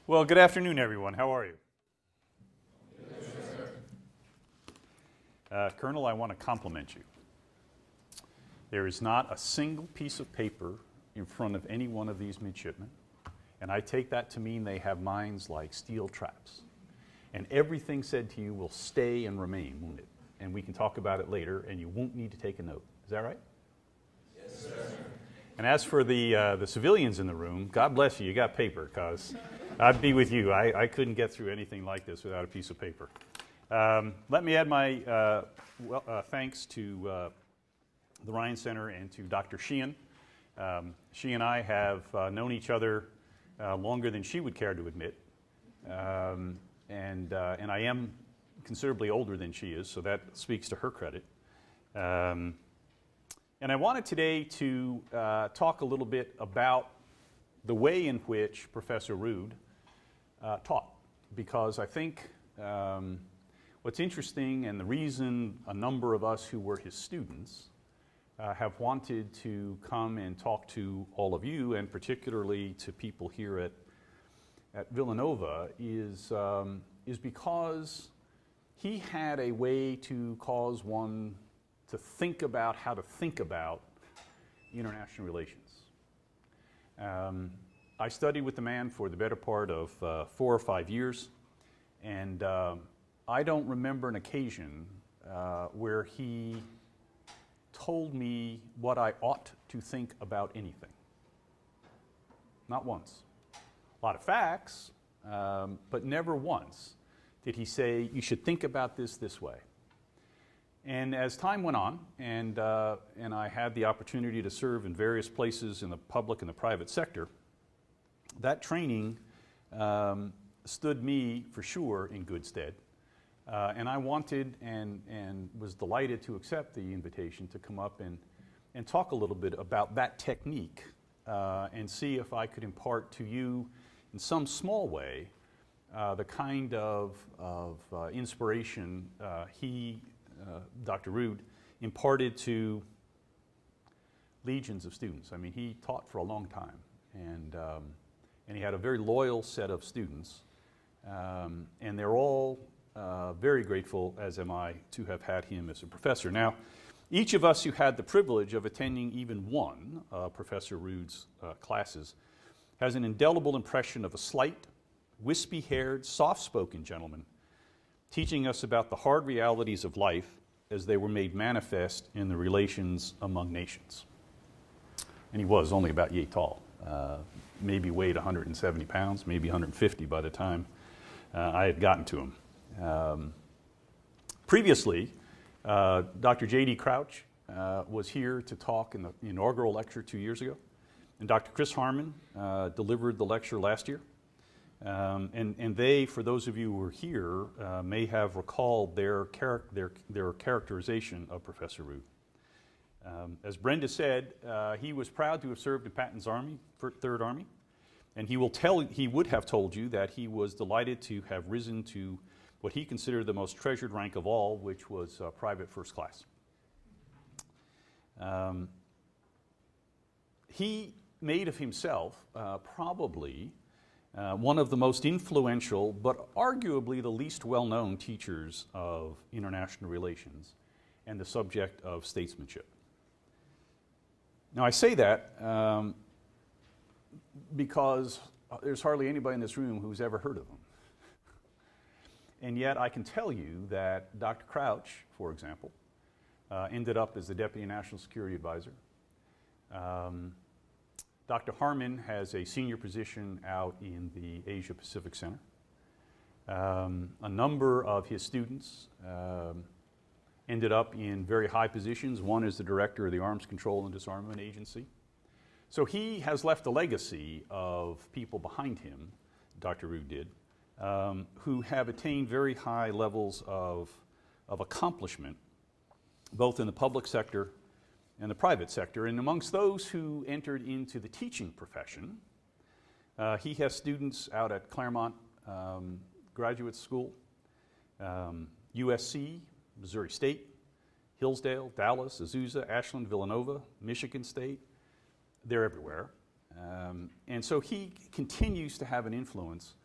Well, good afternoon, everyone. How are you? Colonel, I want to compliment you. There is not a single piece of paper in front of any one of these midshipmen, and I take that to mean they have minds like steel traps. And everything said to you will stay and remain, won't it? And we can talk about it later, and you won't need to take a note. Is that right? Yes, sir. And as for the civilians in the room, God bless you, you got paper, because I'd be with you. I couldn't get through anything like this without a piece of paper. Let me add my thanks to the Ryan Center and to Dr. Sheehan. She and I have known each other longer than she would care to admit. And I am considerably older than she is, so that speaks to her credit. And I wanted today to talk a little bit about the way in which Professor Rood taught, because I think what's interesting, and the reason a number of us who were his students have wanted to come and talk to all of you, and particularly to people here at Villanova, is because he had a way to cause one to think about how to think about international relations. I studied with the man for the better part of 4 or 5 years, and I don't remember an occasion where he told me what I ought to think about anything. Not once. A lot of facts, but never once did he say, you should think about this way. And as time went on, and I had the opportunity to serve in various places in the public and the private sector, that training stood me, for sure, in good stead. And I wanted and was delighted to accept the invitation to come up and talk a little bit about that technique and see if I could impart to you in some small way the kind of inspiration Dr. Rood, imparted to legions of students. I mean, he taught for a long time, and he had a very loyal set of students, and they're all very grateful, as am I, to have had him as a professor. Now, each of us who had the privilege of attending even one Professor Rood's classes has an indelible impression of a slight, wispy-haired, soft-spoken gentleman teaching us about the hard realities of life as they were made manifest in the relations among nations. And he was only about yay tall, maybe weighed 170 pounds, maybe 150 by the time I had gotten to him. Previously, Dr. J.D. Crouch was here to talk in the inaugural lecture 2 years ago, and Dr. Chris Harmon delivered the lecture last year. And they, for those of you who were here, may have recalled their characterization of Professor Rood. As Brenda said, he was proud to have served in Patton's Army, Third Army, and he would have told you that he was delighted to have risen to what he considered the most treasured rank of all, which was private first class. He made of himself probably one of the most influential, but arguably the least well-known teachers of international relations and the subject of statesmanship. Now, I say that because there's hardly anybody in this room who's ever heard of him. And yet I can tell you that Dr. Crouch, for example, ended up as the Deputy National Security Advisor. Dr. Harmon has a senior position out in the Asia Pacific Center. A number of his students ended up in very high positions. One is the director of the Arms Control and Disarmament Agency. So he has left a legacy of people behind him, Dr. Rood did, who have attained very high levels of accomplishment, both in the public sector and the private sector. And amongst those who entered into the teaching profession, he has students out at Claremont Graduate School, USC, Missouri State, Hillsdale, Dallas, Azusa, Ashland, Villanova, Michigan State. They're everywhere. And so he continues to have an influence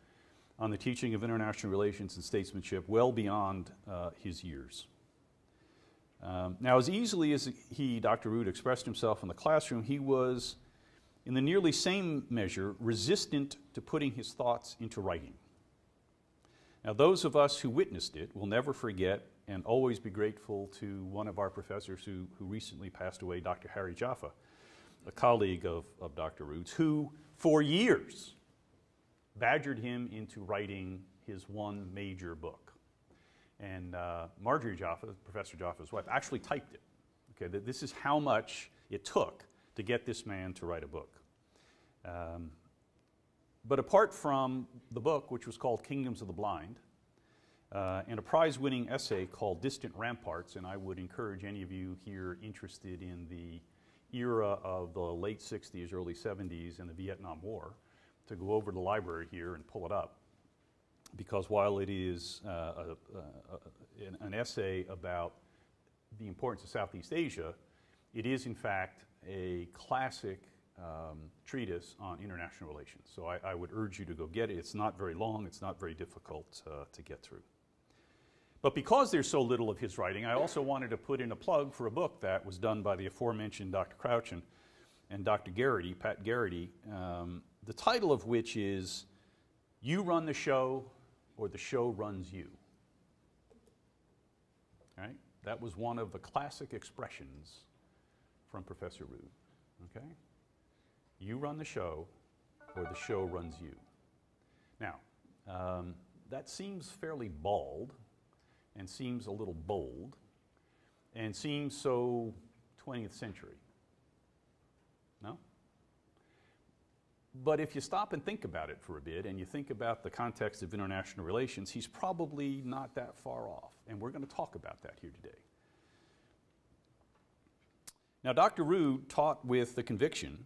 on the teaching of international relations and statesmanship well beyond his years. Now, as easily as he, Dr. Root, expressed himself in the classroom, he was, in the nearly same measure, resistant to putting his thoughts into writing. Now, those of us who witnessed it will never forget and always be grateful to one of our professors who recently passed away, Dr. Harry Jaffa, a colleague of Dr. Root's, who for years badgered him into writing his one major book. And Marjorie Jaffa, Professor Jaffa's wife, actually typed it. Okay, that this is how much it took to get this man to write a book. But apart from the book, which was called Kingdoms of the Blind, and a prize-winning essay called Distant Ramparts, and I would encourage any of you here interested in the era of the late 60s, early 70s, and the Vietnam War to go over to the library here and pull it up. Because while it is an essay about the importance of Southeast Asia, it is in fact a classic treatise on international relations. So I would urge you to go get it. It's not very long, it's not very difficult to get through. But because there's so little of his writing, I also wanted to put in a plug for a book that was done by the aforementioned Dr. Crouch and Dr. Garrity, Pat Garrity, the title of which is You Run the Show or the Show Runs You. Right? That was one of the classic expressions from Professor Root. Okay? You run the show or the show runs you. Now, that seems fairly bald and seems a little bold and seems so 20th century. No? But if you stop and think about it for a bit and you think about the context of international relations, he's probably not that far off. And we're going to talk about that here today. Now, Dr. Root taught with the conviction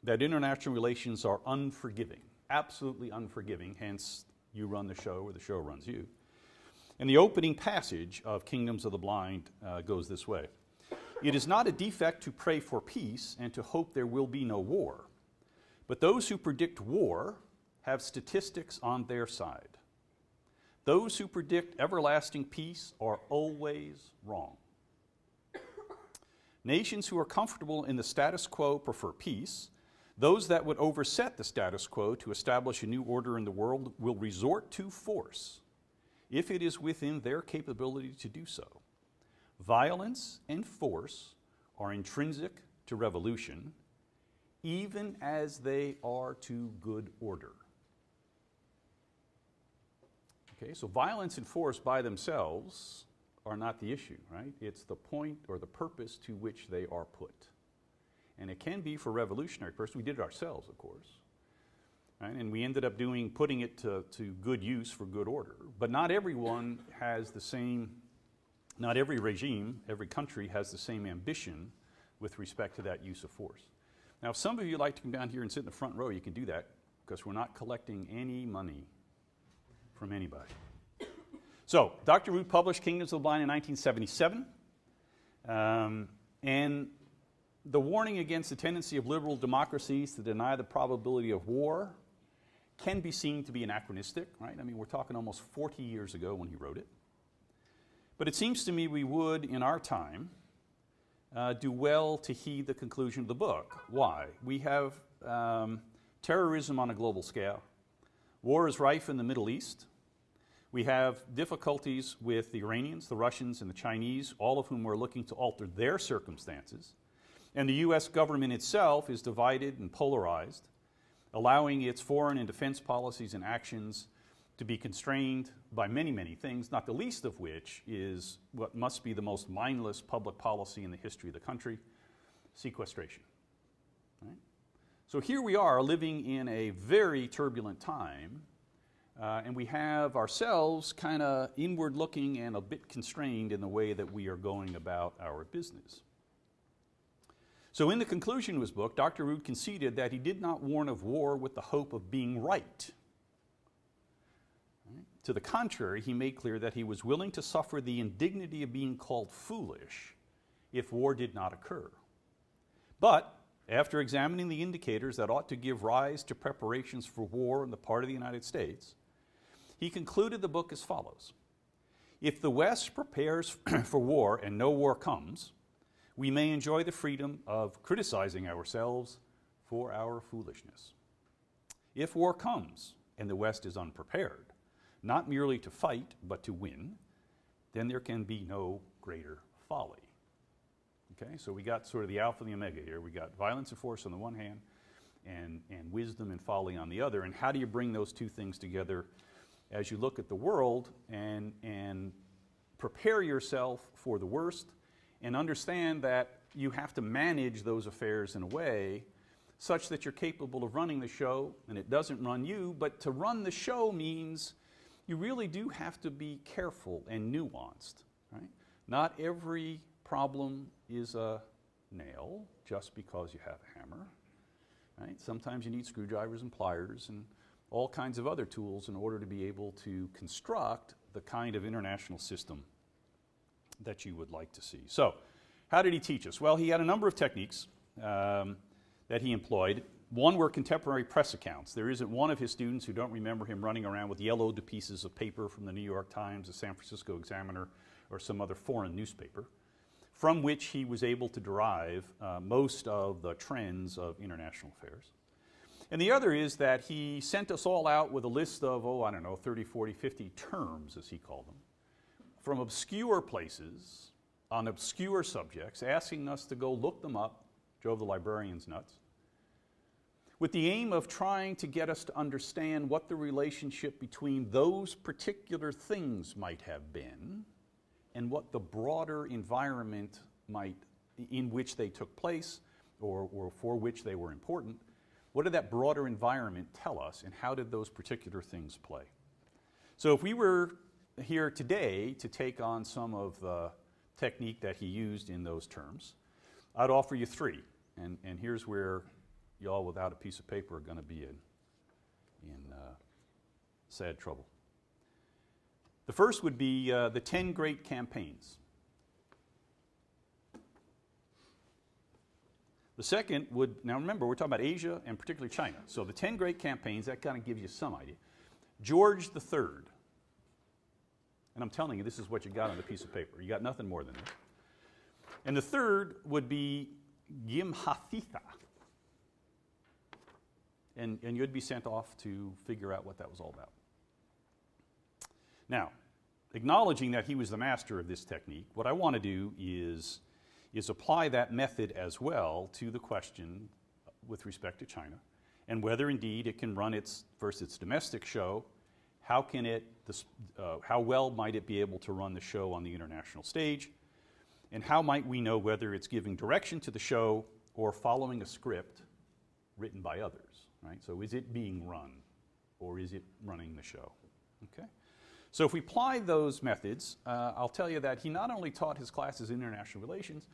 that international relations are unforgiving, absolutely unforgiving, hence you run the show or the show runs you. And the opening passage of Kingdoms of the Blind goes this way. It is not a defect to pray for peace and to hope there will be no war. But those who predict war have statistics on their side. Those who predict everlasting peace are always wrong. Nations who are comfortable in the status quo prefer peace. Those that would overset the status quo to establish a new order in the world will resort to force if it is within their capability to do so. Violence and force are intrinsic to revolution, even as they are to good order. Okay, so violence and force by themselves are not the issue, right? It's the point or the purpose to which they are put. And it can be for revolutionary purpose. We did it ourselves, of course. Right? And we ended up putting it to good use for good order. But not everyone has the same, not every regime, every country has the same ambition with respect to that use of force. Now, if some of you like to come down here and sit in the front row, you can do that because we're not collecting any money from anybody. So, Dr. Root published Kingdoms of the Blind in 1977. And the warning against the tendency of liberal democracies to deny the probability of war can be seen to be anachronistic, right? I mean, we're talking almost 40 years ago when he wrote it. But it seems to me we would, in our time, do well to heed the conclusion of the book. Why? We have terrorism on a global scale. War is rife in the Middle East. We have difficulties with the Iranians, the Russians, and the Chinese, all of whom are looking to alter their circumstances. And the U.S. government itself is divided and polarized, allowing its foreign and defense policies and actions to be constrained by many, many things, not the least of which is what must be the most mindless public policy in the history of the country, sequestration. Right? So here we are living in a very turbulent time, and we have ourselves kind of inward looking and a bit constrained in the way that we are going about our business. So in the conclusion of his book, Dr. Root conceded that he did not warn of war with the hope of being right. To the contrary, he made clear that he was willing to suffer the indignity of being called foolish if war did not occur. But after examining the indicators that ought to give rise to preparations for war on the part of the United States, he concluded the book as follows: "If the West prepares for war and no war comes, we may enjoy the freedom of criticizing ourselves for our foolishness. If war comes and the West is unprepared, not merely to fight but to win, then there can be no greater folly." Okay, so we got sort of the alpha and the omega here. We got violence and force on the one hand and wisdom and folly on the other. And how do you bring those two things together as you look at the world and prepare yourself for the worst and understand that you have to manage those affairs in a way such that you're capable of running the show and it doesn't run you. But to run the show means you really do have to be careful and nuanced, right? Not every problem is a nail just because you have a hammer, right? Sometimes you need screwdrivers and pliers and all kinds of other tools in order to be able to construct the kind of international system that you would like to see. So, how did he teach us? Well, he had a number of techniques that he employed. One were contemporary press accounts. There isn't one of his students who don't remember him running around with yellowed pieces of paper from the New York Times, the San Francisco Examiner, or some other foreign newspaper, from which he was able to derive most of the trends of international affairs. And the other is that he sent us all out with a list of, 30, 40, 50 terms, as he called them, from obscure places on obscure subjects, asking us to go look them up, drove the librarians nuts, with the aim of trying to get us to understand what the relationship between those particular things might have been and what the broader environment in which they took place or for which they were important. What did that broader environment tell us, and how did those particular things play? So if we were here today to take on some of the technique that he used in those terms, I'd offer you three. And here's where y'all without a piece of paper are going to be in sad trouble. The first would be the 10 great campaigns. The second would, now remember, we're talking about Asia and particularly China. So the 10 great campaigns, that kind of gives you some idea. George III. And I'm telling you, this is what you got on the piece of paper. You got nothing more than this. And the third would be Gimhathitha. And you'd be sent off to figure out what that was all about. Now, acknowledging that he was the master of this technique, what I want to do is apply that method as well to the question with respect to China and whether indeed it can run its domestic show. How well might it be able to run the show on the international stage? And how might we know whether it's giving direction to the show or following a script written by others, right? So is it being run or is it running the show? Okay. So if we apply those methods, I'll tell you that he not only taught his classes in international relations,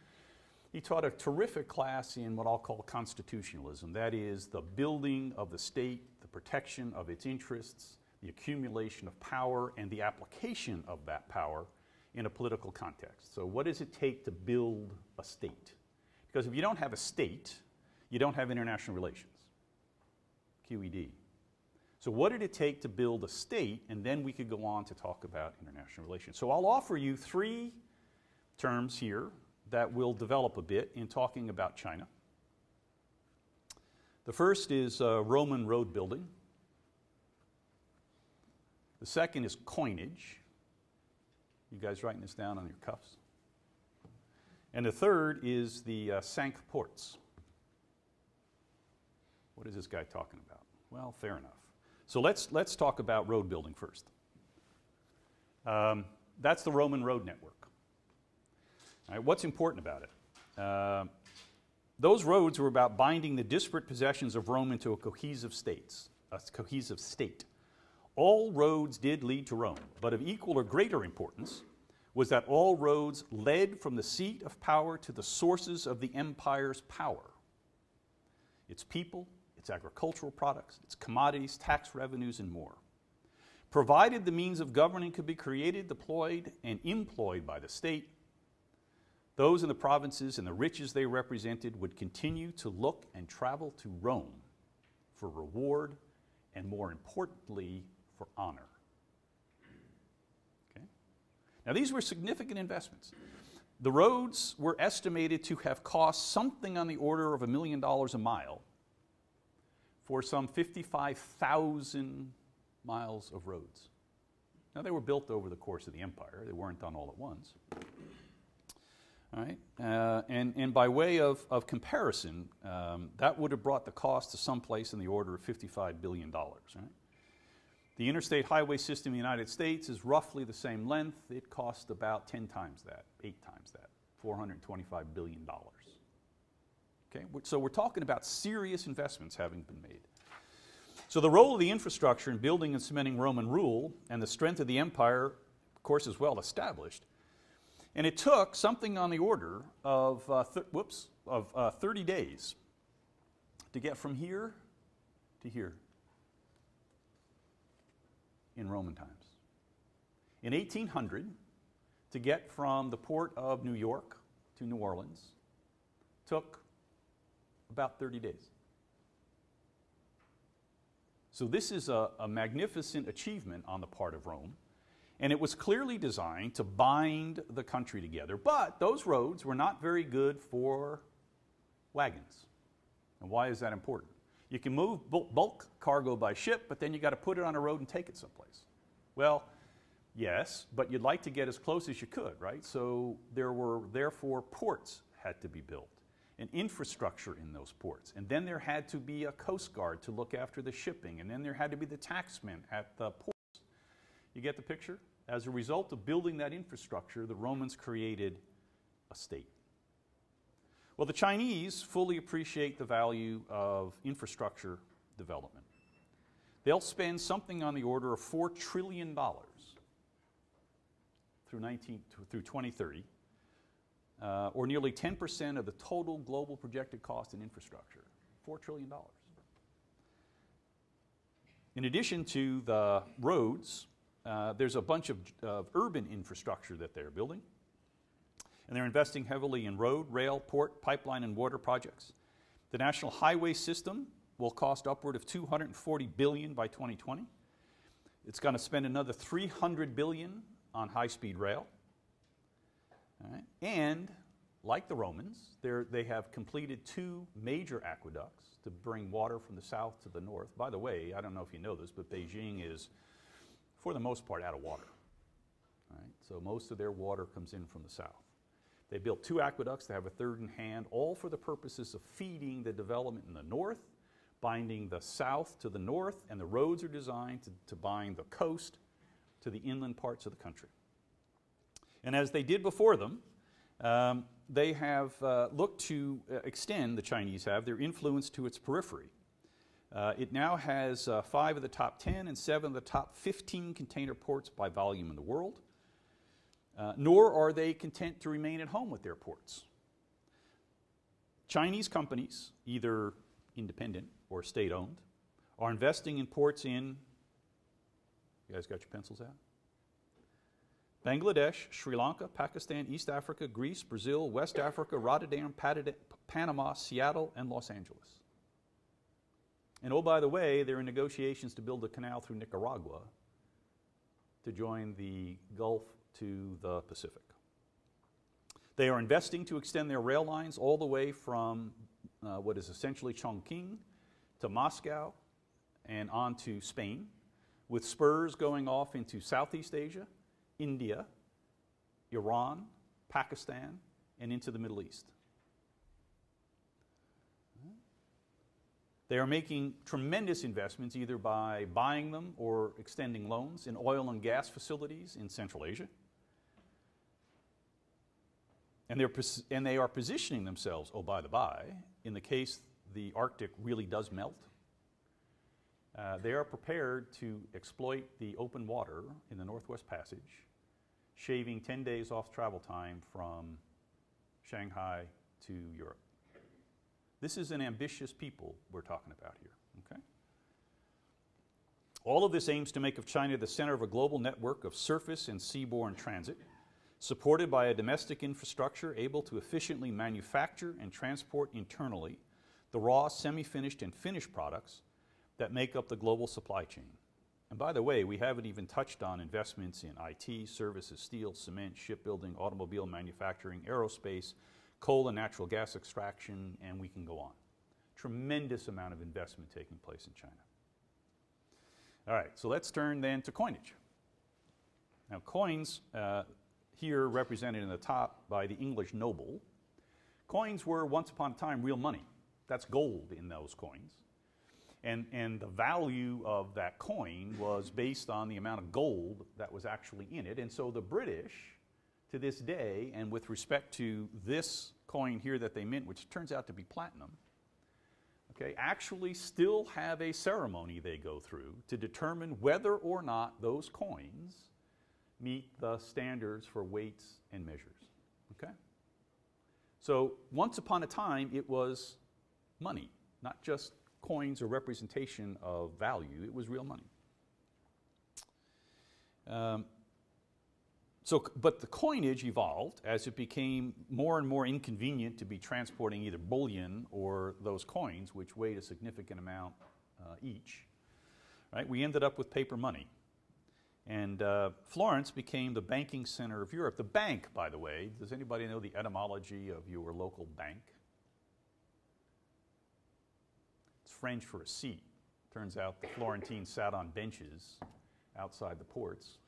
he taught a terrific class in what I'll call constitutionalism. That is the building of the state, the protection of its interests, the accumulation of power, and the application of that power in a political context. So what does it take to build a state? Because if you don't have a state, you don't have international relations. QED. So what did it take to build a state? And then we could go on to talk about international relations. So I'll offer you three terms here that will develop a bit in talking about China. The first is Roman road building. The second is coinage. You guys writing this down on your cuffs? And the third is the Cinque Ports. What is this guy talking about? Well, fair enough. So let's talk about road building first. That's the Roman road network. All right, what's important about it? Those roads were about binding the disparate possessions of Rome into a cohesive state. All roads did lead to Rome, but of equal or greater importance was that all roads led from the seat of power to the sources of the empire's power. Its people, its agricultural products, its commodities, tax revenues, and more. Provided the means of governing could be created, deployed, and employed by the state, those in the provinces and the riches they represented would continue to look and travel to Rome for reward and, more importantly, for honor. Now these were significant investments. The roads were estimated to have cost something on the order of $1 million a mile for some 55,000 miles of roads. Now they were built over the course of the empire. They weren't done all at once. All right? And by way of comparison, that would have brought the cost to someplace in the order of $55 billion. Right? The interstate highway system in the United States is roughly the same length. It cost about 10 times that, 8 times that, $425 billion. Okay? So we're talking about serious investments having been made. So the role of the infrastructure in building and cementing Roman rule and the strength of the empire, of course, is well established. And it took something on the order of 30 days to get from here to here in Roman times. In 1800, to get from the port of New York to New Orleans took about 30 days. So this is a magnificent achievement on the part of Rome, and it was clearly designed to bind the country together. But those roads were not very good for wagons. And why is that important? You can move bulk cargo by ship, but then you got to put it on a road and take it someplace. Well, yes, but you'd like to get as close as you could, right? So there were therefore ports had to be built, and infrastructure in those ports. And then there had to be a coast guard to look after the shipping, and then there had to be the taxmen at the ports. You get the picture? As a result of building that infrastructure, the Romans created a state. Well, the Chinese fully appreciate the value of infrastructure development. They'll spend something on the order of $4 trillion through 2030, or nearly 10% of the total global projected cost in infrastructure. $4 trillion. In addition to the roads, there's a bunch of urban infrastructure that they're building. And they're investing heavily in road, rail, port, pipeline, and water projects. The national highway system will cost upward of $240 billion by 2020. It's going to spend another $300 billion on high-speed rail. All right. And like the Romans, they have completed 2 major aqueducts to bring water from the south to the north. By the way, I don't know if you know this, but Beijing is, for the most part, out of water. All right. So most of their water comes in from the south. They built 2 aqueducts. They have a third in hand, all for the purposes of feeding the development in the north, binding the south to the north, and the roads are designed to bind the coast to the inland parts of the country. And as they did before them, they have looked to extend, the Chinese have, their influence to its periphery. It now has 5 of the top 10 and 7 of the top 15 container ports by volume in the world. Nor are they content to remain at home with their ports. Chinese companies, either independent or state-owned, are investing in ports in, you guys got your pencils out? Bangladesh, Sri Lanka, Pakistan, East Africa, Greece, Brazil, West Africa, Rotterdam, Panama, Seattle, and Los Angeles. And oh, by the way, they're in negotiations to build a canal through Nicaragua to join the Gulf to the Pacific. They are investing to extend their rail lines all the way from what is essentially Chongqing to Moscow and on to Spain, with spurs going off into Southeast Asia, India, Iran, Pakistan, and into the Middle East. They are making tremendous investments either by buying them or extending loans in oil and gas facilities in Central Asia. And they are positioning themselves, oh, by the by, in the case the Arctic really does melt. They are prepared to exploit the open water in the Northwest Passage, shaving 10 days off travel time from Shanghai to Europe. This is an ambitious people we're talking about here, okay? All of this aims to make of China the center of a global network of surface and seaborne transit, supported by a domestic infrastructure able to efficiently manufacture and transport internally the raw, semi-finished, and finished products that make up the global supply chain. And by the way, we haven't even touched on investments in IT, services, steel, cement, shipbuilding, automobile manufacturing, aerospace, coal and natural gas extraction, and we can go on. Tremendous amount of investment taking place in China. All right, so let's turn then to coinage. Now coins, here represented in the top by the English noble. Coins were once upon a time real money. That's gold in those coins. And the value of that coin was based on the amount of gold that was actually in it. And so the British, to this day, and with respect to this coin here that they mint, which turns out to be platinum, okay, actually still have a ceremony they go through to determine whether or not those coins meet the standards for weights and measures. Okay? So once upon a time, it was money, not just coins or representation of value. It was real money. But the coinage evolved as it became more and more inconvenient to be transporting either bullion or those coins, which weighed a significant amount each. Right? We ended up with paper money. And Florence became the banking center of Europe. The bank, by the way, does anybody know the etymology of your local bank? It's French for a seat. Turns out the Florentines sat on benches outside the ports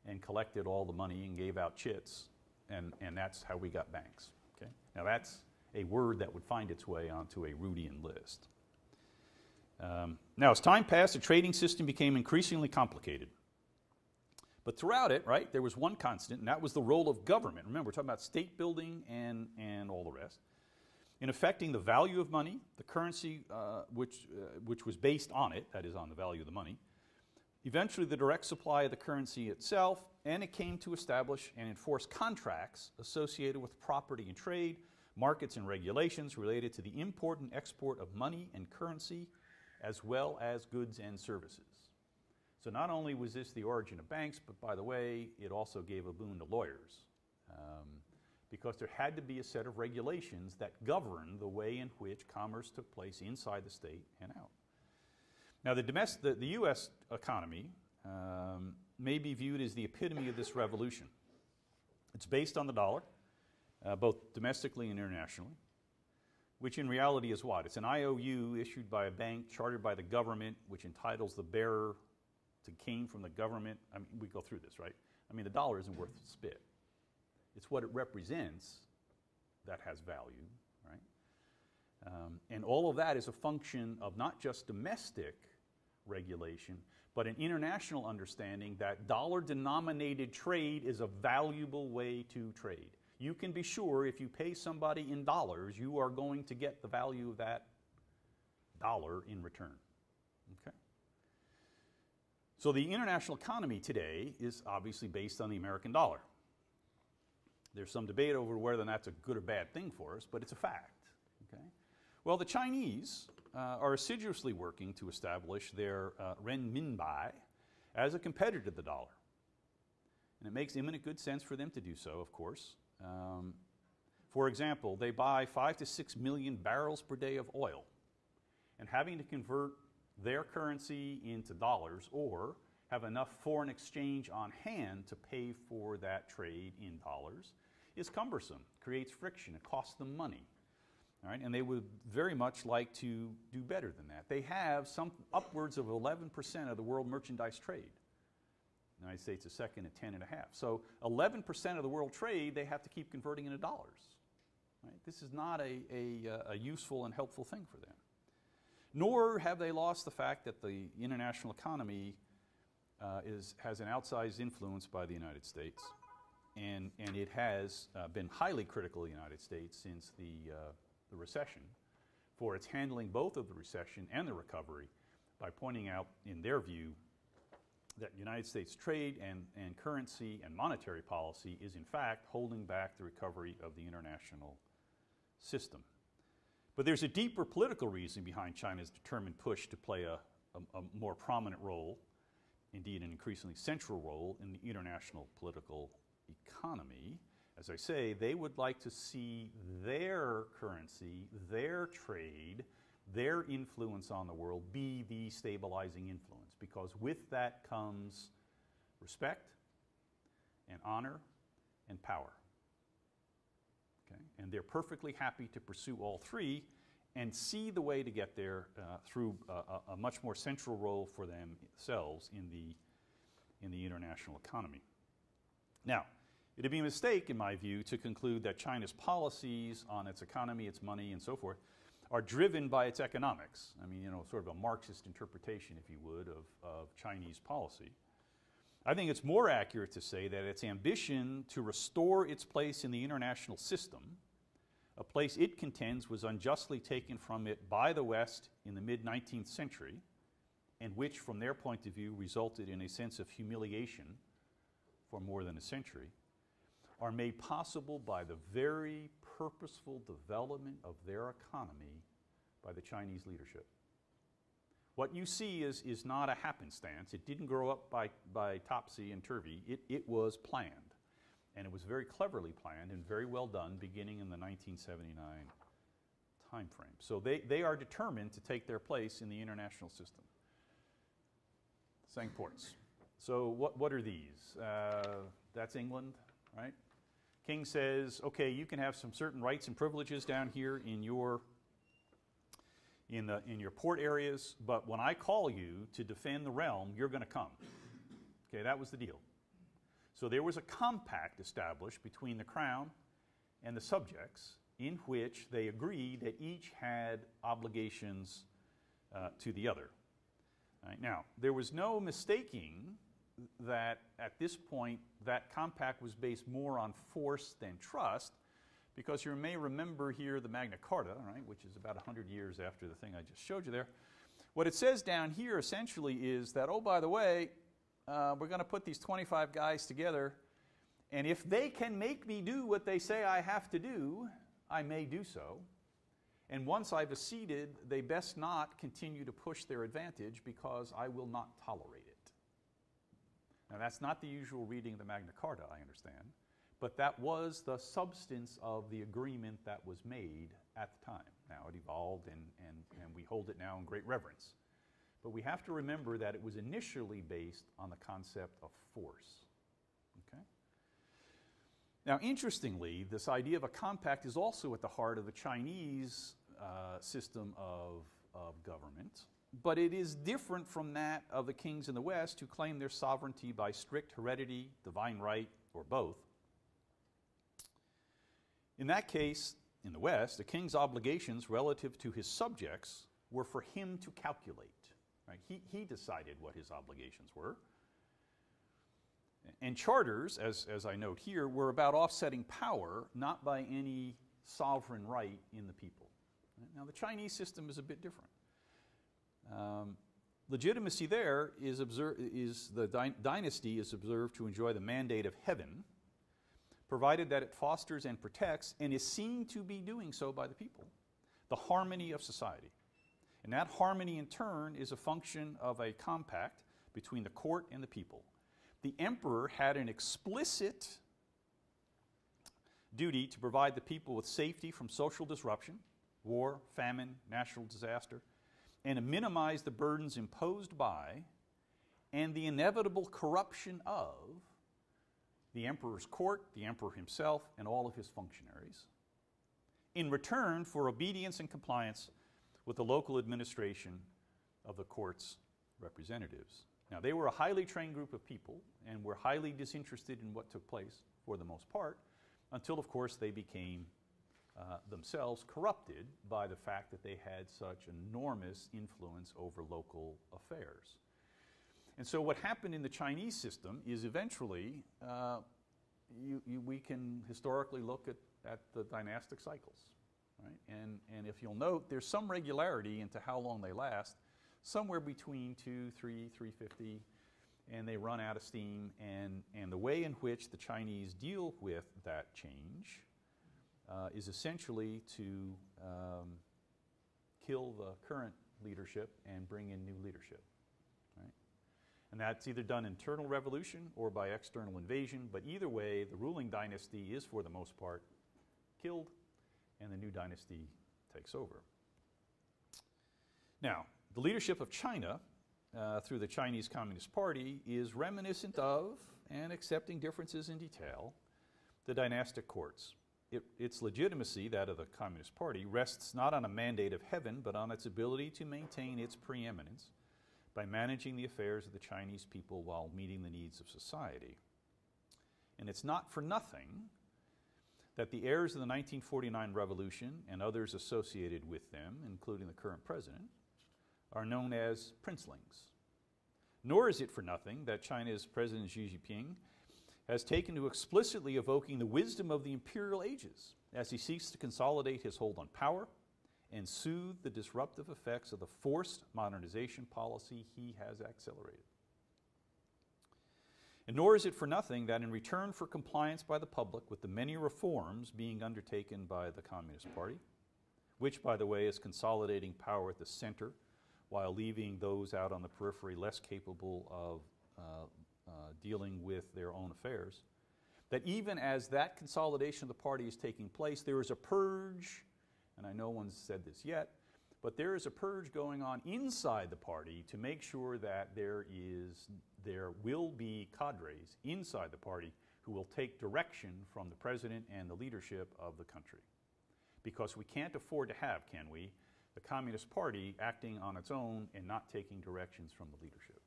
and collected all the money and gave out chits, and that's how we got banks. Okay? Now that's a word that would find its way onto a Rudian list. Now as time passed, the trading system became increasingly complicated. But throughout it, right, there was one constant, and that was the role of government. Remember, we're talking about state building and all the rest. In affecting the value of money, the currency which was based on it, that is on the value of the money, eventually the direct supply of the currency itself, and it came to establish and enforce contracts associated with property and trade, markets and regulations related to the import and export of money and currency, as well as goods and services. So not only was this the origin of banks, but by the way, it also gave a boon to lawyers. Because there had to be a set of regulations that governed the way in which commerce took place inside the state and out. Now the U.S. economy may be viewed as the epitome of this revolution. It's based on the dollar, both domestically and internationally, which in reality is what? It's an IOU issued by a bank, chartered by the government, which entitles the bearer to gain from the government. I mean, we go through this, right? I mean, the dollar isn't worth a spit. It's what it represents that has value, right? And all of that is a function of not just domestic regulation, but an international understanding that dollar-denominated trade is a valuable way to trade. You can be sure if you pay somebody in dollars, you are going to get the value of that dollar in return. Okay? So the international economy today is obviously based on the American dollar. There's some debate over whether that's a good or bad thing for us, but it's a fact. Okay? Well, the Chinese are assiduously working to establish their renminbi as a competitor to the dollar. And it makes imminent good sense for them to do so, of course. For example, they buy 5 to 6 million barrels per day of oil. And having to convert their currency into dollars or have enough foreign exchange on hand to pay for that trade in dollars is cumbersome, creates friction, it costs them money. All right? And they would very much like to do better than that. They have some upwards of 11% of the world merchandise trade. The United States is second at 10.5. So 11% of the world trade they have to keep converting into dollars. Right? This is not a useful and helpful thing for them. Nor have they lost the fact that the international economy has an outsized influence by the United States, and it has been highly critical of the United States since the recession for its handling both of the recession and the recovery by pointing out, in their view, that United States trade and currency and monetary policy is in fact holding back the recovery of the international system. But there's a deeper political reason behind China's determined push to play a more prominent role, indeed an increasingly central role in the international political economy. As I say, they would like to see their currency, their trade, their influence on the world be the stabilizing influence, because with that comes respect and honor and power. Okay? And they're perfectly happy to pursue all three and see the way to get there through a much more central role for themselves in the international economy. Now, it would be a mistake, in my view, to conclude that China's policies on its economy, its money, and so forth are driven by its economics. I mean, sort of a Marxist interpretation, if you would, of Chinese policy. I think it's more accurate to say that its ambition to restore its place in the international system, a place it contends was unjustly taken from it by the West in the mid-19th century, and which, from their point of view, resulted in a sense of humiliation for more than a century, are made possible by the very purposeful development of their economy by the Chinese leadership. What you see is not a happenstance. It didn't grow up by topsy and turvy. It was planned. And it was very cleverly planned and very well done beginning in the 1979 time frame. So they are determined to take their place in the international system. Cinque Ports. So what are these? That's England, right? King says, okay, you can have some certain rights and privileges down here in your port areas, but when I call you to defend the realm, you're going to come. Okay, that was the deal. So there was a compact established between the crown and the subjects in which they agreed that each had obligations to the other. Right? Now, there was no mistaking that at this point that compact was based more on force than trust, because you may remember here the Magna Carta, right, which is about 100 years after the thing I just showed you there. What it says down here essentially is that, oh, by the way, we're going to put these 25 guys together, and if they can make me do what they say I have to do, I may do so. And once I've acceded, they best not continue to push their advantage, because I will not tolerate it. Now, that's not the usual reading of the Magna Carta, I understand, but that was the substance of the agreement that was made at the time. Now, it evolved, and we hold it now in great reverence. But we have to remember that it was initially based on the concept of force. Okay? Now, interestingly, this idea of a compact is also at the heart of the Chinese system of government, but it is different from that of the kings in the West who claim their sovereignty by strict heredity, divine right, or both. In that case, in the West, the king's obligations relative to his subjects were for him to calculate. Right? He decided what his obligations were. And charters, as I note here, were about offsetting power, not by any sovereign right in the people. Right? Now, the Chinese system is a bit different. Legitimacy there the dynasty is observed to enjoy the mandate of heaven, provided that it fosters and protects, and is seen to be doing so by the people, the harmony of society. And that harmony in turn is a function of a compact between the court and the people. The emperor had an explicit duty to provide the people with safety from social disruption, war, famine, natural disaster, and to minimize the burdens imposed by and the inevitable corruption of the emperor's court, the emperor himself, and all of his functionaries, in return for obedience and compliance with the local administration of the court's representatives. Now, they were a highly trained group of people and were highly disinterested in what took place for the most part, until, of course, they became themselves corrupted by the fact that they had such enormous influence over local affairs. And so what happened in the Chinese system is eventually, we can historically look at the dynastic cycles. Right? And if you'll note, there's some regularity into how long they last, somewhere between 2, 3, 350, and they run out of steam. And the way in which the Chinese deal with that change is essentially to kill the current leadership and bring in new leadership. Right? And that's either done internal revolution or by external invasion, but either way, the ruling dynasty is, for the most part, killed, and the new dynasty takes over. Now, the leadership of China through the Chinese Communist Party is reminiscent of, and accepting differences in detail, the dynastic courts. Its legitimacy, that of the Communist Party, rests not on a mandate of heaven, but on its ability to maintain its preeminence by managing the affairs of the Chinese people while meeting the needs of society. And it's not for nothing that the heirs of the 1949 revolution and others associated with them, including the current president, are known as princelings. Nor is it for nothing that China's President Xi Jinping has taken to explicitly evoking the wisdom of the imperial ages as he seeks to consolidate his hold on power and soothe the disruptive effects of the forced modernization policy he has accelerated. And nor is it for nothing that in return for compliance by the public with the many reforms being undertaken by the Communist Party, which, by the way, is consolidating power at the center while leaving those out on the periphery less capable of dealing with their own affairs, that even as that consolidation of the party is taking place, there is a purge, and I know no one's said this yet, but there is a purge going on inside the party to make sure that there will be cadres inside the party who will take direction from the president and the leadership of the country. Because we can't afford to have, can we, the Communist Party acting on its own and not taking directions from the leadership.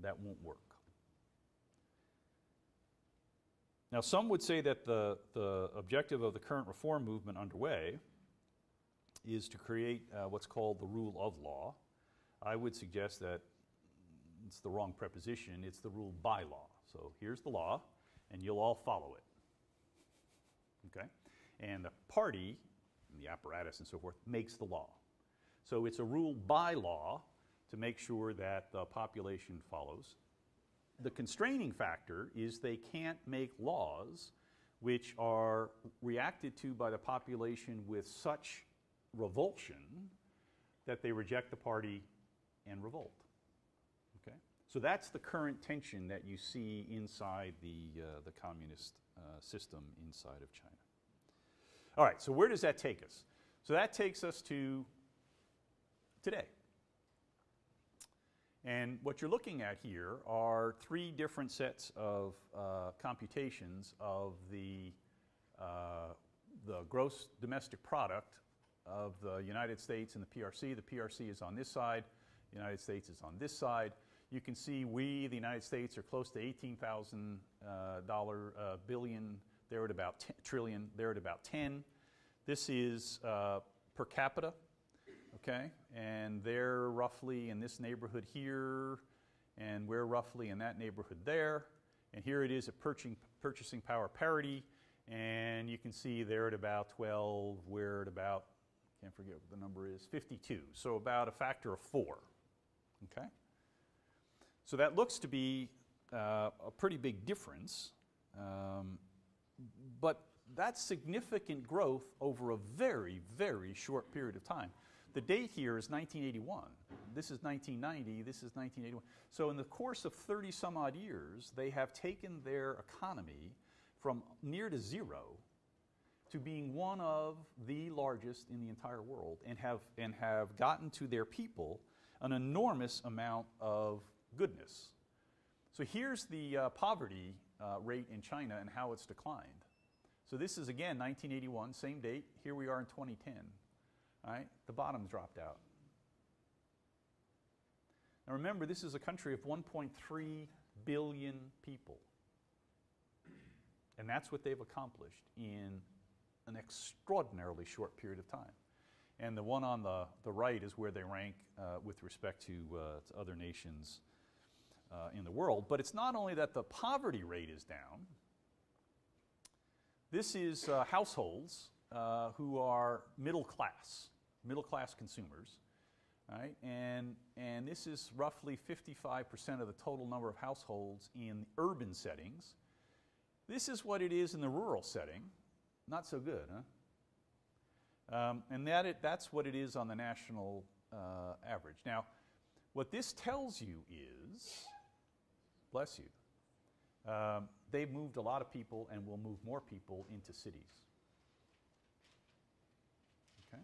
That won't work. Now, some would say that the objective of the current reform movement underway is to create what's called the rule of law. I would suggest that it's the wrong preposition, it's the rule by law. So here's the law, and you'll all follow it. Okay? And the party, and the apparatus and so forth, makes the law. So it's a rule by law to make sure that the population follows. The constraining factor is they can't make laws which are reacted to by the population with such revulsion that they reject the party and revolt. Okay? So that's the current tension that you see inside the communist system inside of China. All right, so where does that take us? So that takes us to today. And what you're looking at here are three different sets of computations of the gross domestic product of the United States and the PRC. The PRC is on this side, the United States is on this side. You can see the United States, are close to $18,000 billion. They're at about 10 trillion. They're at about 10. This is per capita. Okay, and they're roughly in this neighborhood here, and we're roughly in that neighborhood there. And here it is at purchasing power parity, and you can see they're at about 12, we're at about, can't forget what the number is, 52. So about a factor of 4. Okay, so that looks to be a pretty big difference, but that's significant growth over a very, very short period of time. The date here is 1981. This is 1990. This is 1981. So in the course of 30 some odd years, they have taken their economy from near to zero to being one of the largest in the entire world, and have gotten to their people an enormous amount of goodness. So here's the poverty rate in China and how it's declined. So this is again 1981, same date. Here we are in 2010. All right, the bottom's dropped out. Now remember, this is a country of 1.3 billion people. And that's what they've accomplished in an extraordinarily short period of time. And the one on the right is where they rank with respect to other nations in the world. But it's not only that the poverty rate is down. This is households who are middle class consumers, right? And this is roughly 55% of the total number of households in urban settings. This is what it is in the rural setting. Not so good, huh? And that's what it is on the national average. Now, what this tells you is, bless you, they've moved a lot of people and will move more people into cities. Okay?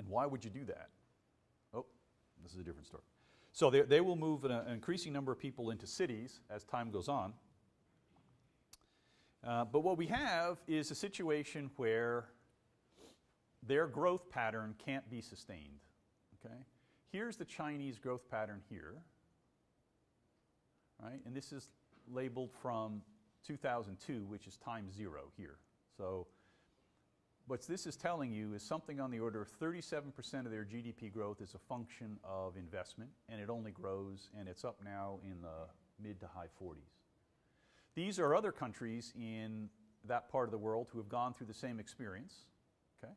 And why would you do that? Oh, this is a different story. So they will move an increasing number of people into cities as time goes on. But what we have is a situation where their growth pattern can't be sustained. Okay? Here's the Chinese growth pattern here. Right? And this is labeled from 2002, which is time zero here. So what this is telling you is something on the order of 37% of their GDP growth is a function of investment, and it only grows, and it's up now in the mid to high 40s. These are other countries in that part of the world who have gone through the same experience. Okay?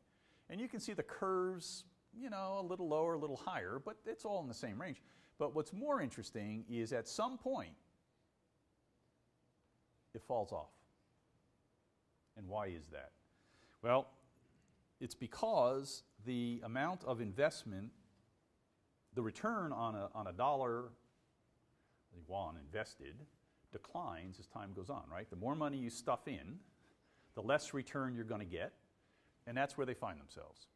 And you can see the curves, you know, a little lower, a little higher, but it's all in the same range. But what's more interesting is at some point, it falls off. And why is that? Well, it's because the amount of investment, the return on a dollar, the yuan invested, declines as time goes on, right? The more money you stuff in, the less return you're going to get, and that's where they find themselves.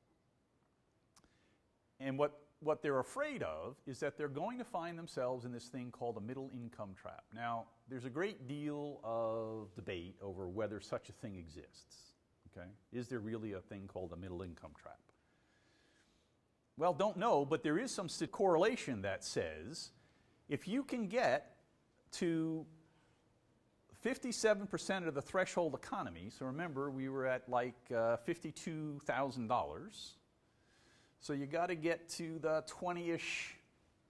And what they're afraid of is that they're going to find themselves in this thing called a middle income trap. Now, there's a great deal of debate over whether such a thing exists. Okay? Is there really a thing called a middle income trap? Well, don't know, but there is some correlation that says if you can get to 57% of the threshold economy, so remember we were at like $52,000, so you got to get to the 20-ish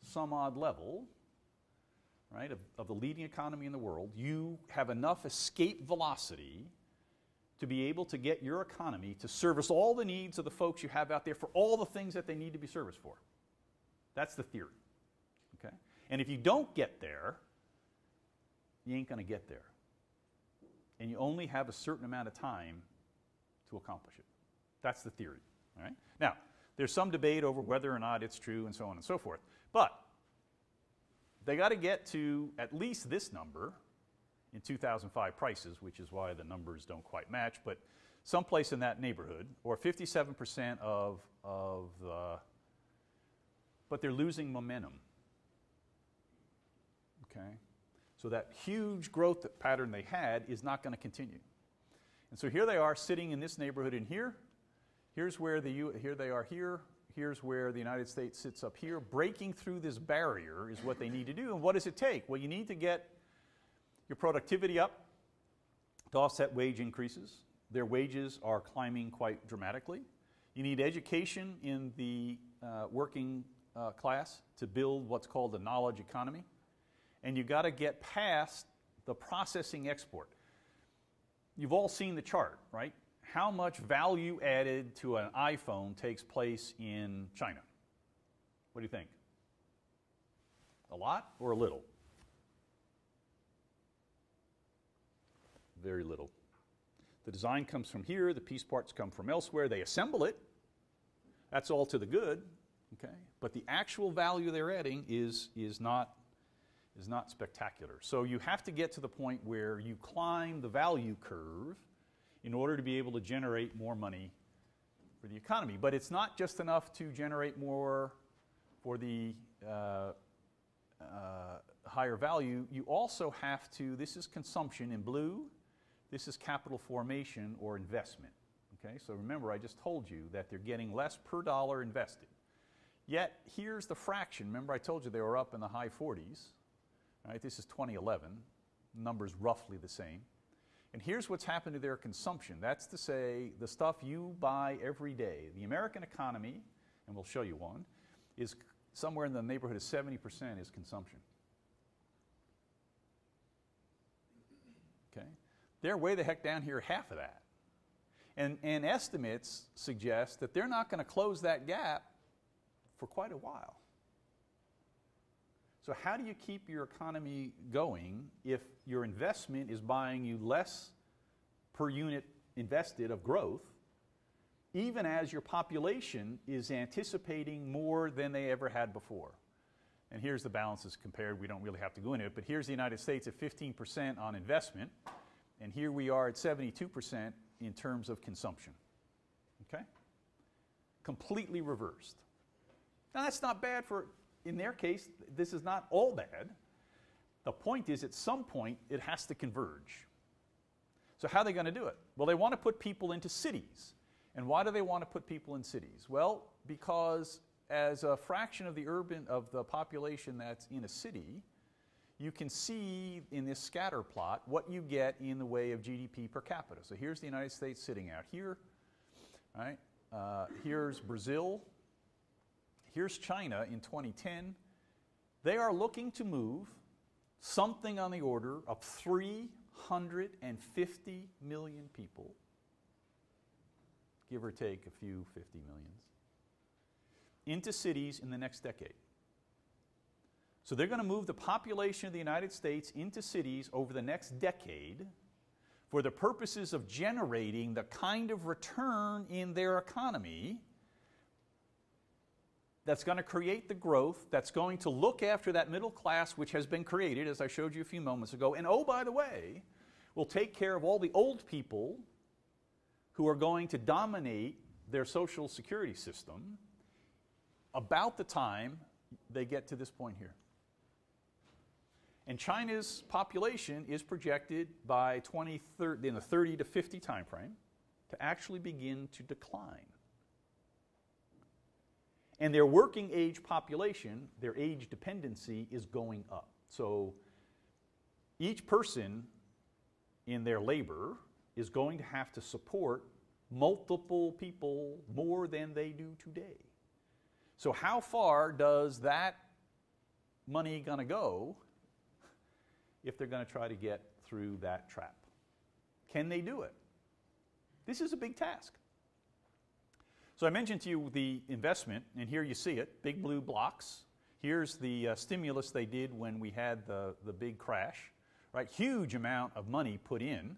some odd level, right, of the leading economy in the world. You have enough escape velocity to be able to get your economy to service all the needs of the folks you have out there for all the things that they need to be serviced for. That's the theory. Okay? And if you don't get there, you ain't going to get there. And you only have a certain amount of time to accomplish it. That's the theory. All right? Now, there's some debate over whether or not it's true and so on and so forth. But they got to get to at least this number in 2005 prices, which is why the numbers don't quite match, but someplace in that neighborhood, or 57% of the, but they're losing momentum. Okay? So that huge growth pattern they had is not going to continue. And so here they are sitting in this neighborhood in here. Here's where here they are here. Here's where the United States sits up here. Breaking through this barrier is what they need to do. And what does it take? Well, you need to get your productivity up to offset wage increases. Their wages are climbing quite dramatically. You need education in the working class to build what's called the knowledge economy. And you've got to get past the processing export. You've all seen the chart, right? How much value added to an iPhone takes place in China? What do you think? A lot or a little? Very little. The design comes from here, the piece parts come from elsewhere, they assemble it. That's all to the good, okay? But the actual value they're adding is not spectacular. So you have to get to the point where you climb the value curve in order to be able to generate more money for the economy. But it's not just enough to generate more for the higher value. You also have to, this is consumption in blue, this is capital formation or investment. Okay, so remember I just told you that they're getting less per dollar invested. Yet here's the fraction. Remember I told you they were up in the high 40s. Right, this is 2011, numbers roughly the same. And here's what's happened to their consumption. That's to say the stuff you buy every day. The American economy, and we'll show you one, is somewhere in the neighborhood of 70% is consumption. Okay? They're way the heck down here half of that. And estimates suggest that they're not going to close that gap for quite a while. So how do you keep your economy going if your investment is buying you less per unit invested of growth, even as your population is anticipating more than they ever had before? And here's the balances compared. We don't really have to go into it, but here's the United States at 15% on investment, and here we are at 72% in terms of consumption. Okay? completely reversed. Now that's not bad for, in their case, this is not all bad. The point is, at some point, it has to converge. So how are they going to do it? Well, they want to put people into cities. And why do they want to put people in cities? Well, because as a fraction of the population that's in a city, you can see in this scatter plot what you get in the way of GDP per capita. So here's the United States sitting out here, right? Here's Brazil. Here's China in 2010. They are looking to move something on the order of 350 million people, give or take a few 50 millions, into cities in the next decade. So they're going to move the population of the United States into cities over the next decade for the purposes of generating the kind of return in their economy that's going to create the growth, that's going to look after that middle class which has been created, as I showed you a few moments ago, and oh, by the way, will take care of all the old people who are going to dominate their social security system about the time they get to this point here. And China's population is projected by 2030, in the 30 to 50 time frame, to actually begin to decline. And their working age population, their age dependency, is going up. So each person in their labor is going to have to support multiple people more than they do today. So how far does that money going to go if they're going to try to get through that trap? Can they do it? This is a big task. So I mentioned to you the investment, and here you see it, big blue blocks. Here's the stimulus they did when we had the big crash, right? Huge amount of money put in.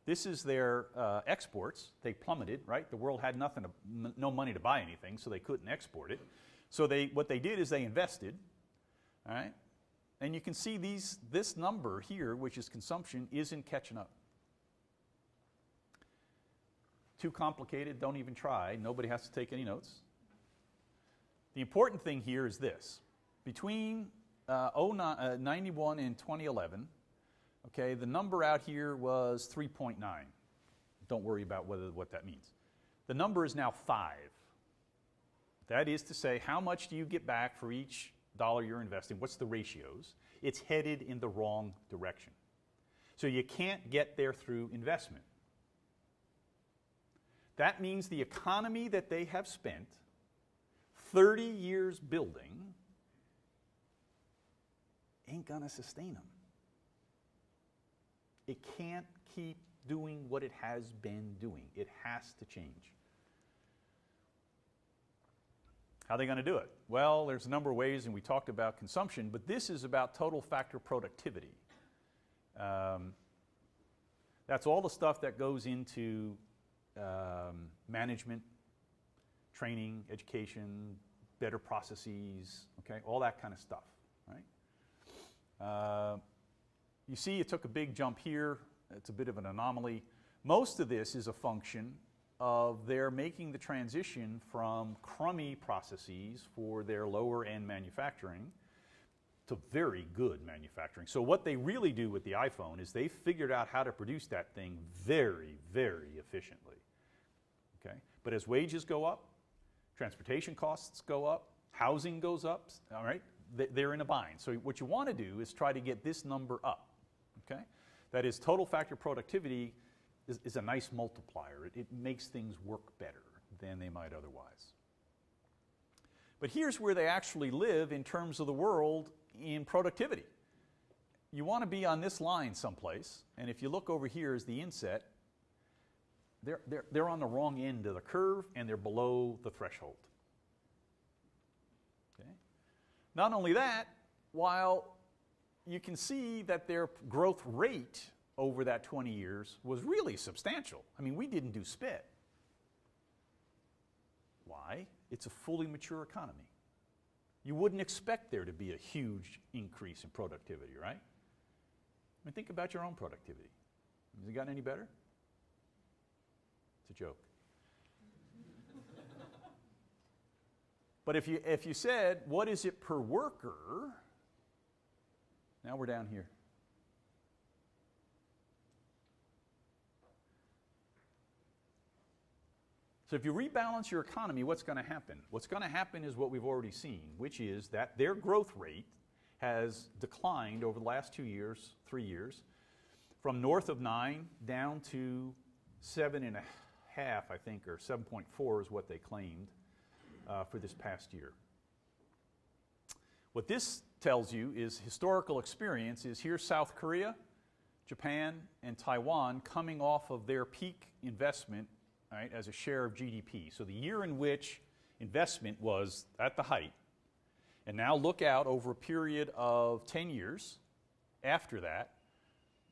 This is their exports. They plummeted, right? The world had no money to buy anything, so they couldn't export it. So what they did is they invested, all right? And you can see this number here, which is consumption, isn't catching up. Too complicated, don't even try. Nobody has to take any notes. The important thing here is this. Between 91 and 2011, okay, the number out here was 3.9. Don't worry about what that means. The number is now 5. That is to say, how much do you get back for each dollar you're investing? What's the ratios? It's headed in the wrong direction. So you can't get there through investment. That means the economy that they have spent 30 years building ain't going to sustain them. It can't keep doing what it has been doing. It has to change. How are they going to do it? Well, there's a number of ways, and we talked about consumption, but this is about total factor productivity. That's all the stuff that goes into management, training, education, better processes, okay, all that kind of stuff, right? You see it took a big jump here. It's a bit of an anomaly. Most of this is a function of their making the transition from crummy processes for their lower end manufacturing to very good manufacturing. So what they really do with the iPhone is they figured out how to produce that thing very, very efficiently. Okay? But as wages go up, transportation costs go up, housing goes up, all right, they're in a bind. So what you want to do is try to get this number up. Okay? That is, total factor productivity is a nice multiplier. It makes things work better than they might otherwise. But here's where they actually live in terms of the world in productivity. You want to be on this line someplace, and if you look over here as the inset, they're on the wrong end of the curve and they're below the threshold. Okay? Not only that, while you can see that their growth rate over that 20 years was really substantial. I mean, we didn't do spit. Why? It's a fully mature economy. You wouldn't expect there to be a huge increase in productivity, right? I mean, think about your own productivity. Has it gotten any better? It's a joke. But if you said, what is it per worker? Now we're down here. So if you rebalance your economy, what's going to happen? What's going to happen is what we've already seen, which is that their growth rate has declined over the last 2 years, 3 years, from north of 9 down to 7.5, I think, or 7.4 is what they claimed for this past year. What this tells you is historical experience is here's South Korea, Japan, and Taiwan coming off of their peak investment, right, as a share of GDP. So the year in which investment was at the height, and now look out over a period of 10 years after that,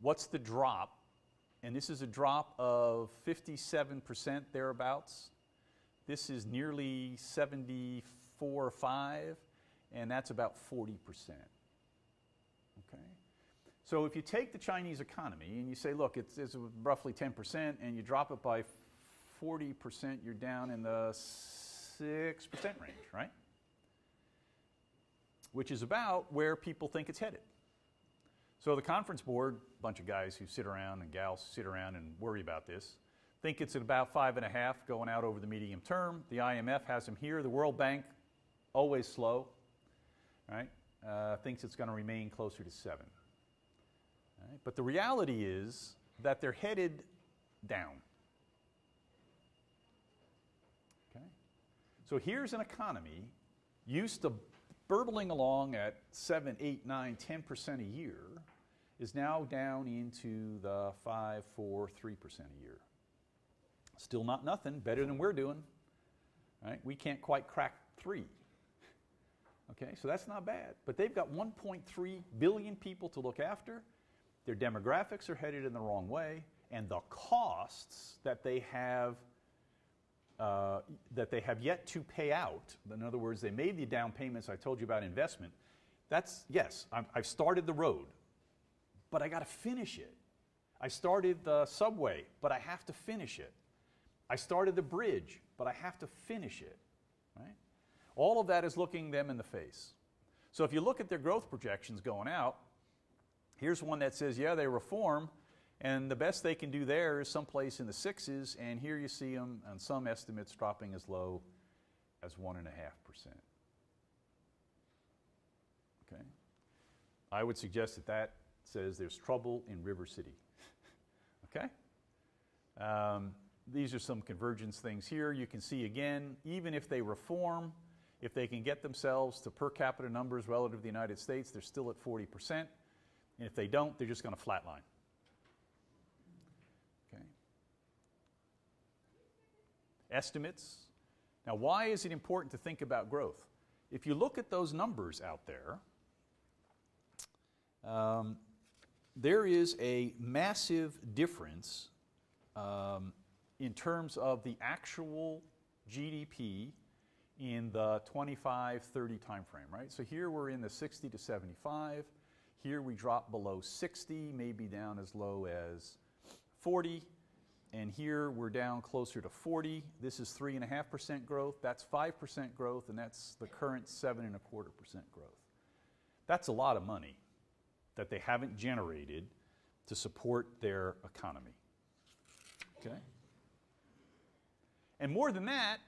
what's the drop? And this is a drop of 57% thereabouts. This is nearly 74 or 5, and that's about 40%. Okay? So if you take the Chinese economy and you say, look, it's roughly 10%, and you drop it by 40%, you're down in the 6% range, right? Which is about where people think it's headed. So the conference board, a bunch of guys who sit around and gals who sit around and worry about this, think it's at about 5.5 going out over the medium term. The IMF has them here. The World Bank, always slow, right? Thinks it's going to remain closer to 7. Right? But the reality is that they're headed down. Okay? So here's an economy used to burbling along at 7, 8, 9, 10% a year, is now down into the 5, 4, 3% a year. Still not nothing, better than we're doing. Right? We can't quite crack 3. Okay, so that's not bad. But they've got 1.3 billion people to look after. Their demographics are headed in the wrong way, and the costs that they have yet to pay out. In other words, they made the down payments I told you about investment. That's, yes, I've started the road, but I got to finish it. I started the subway, but I have to finish it. I started the bridge, but I have to finish it. Right? All of that is looking them in the face. So if you look at their growth projections going out, here's one that says, yeah, they reform, and the best they can do there is someplace in the 6s, and here you see them on some estimates dropping as low as 1.5%. Okay? I would suggest that that says there's trouble in River City. Okay? These are some convergence things here. You can see again, even if they reform, if they can get themselves to per capita numbers relative to the United States, they're still at 40%. And if they don't, they're just going to flatline. Okay. Estimates. Now, why is it important to think about growth? If you look at those numbers out there, there is a massive difference in terms of the actual GDP in the 25-30 time frame, right? So here we're in the 60 to 75. Here we drop below 60, maybe down as low as 40. And here we're down closer to 40. This is 3.5% growth. That's 5% growth, and that's the current 7.25% growth. That's a lot of money that they haven't generated to support their economy. Okay? And more than that,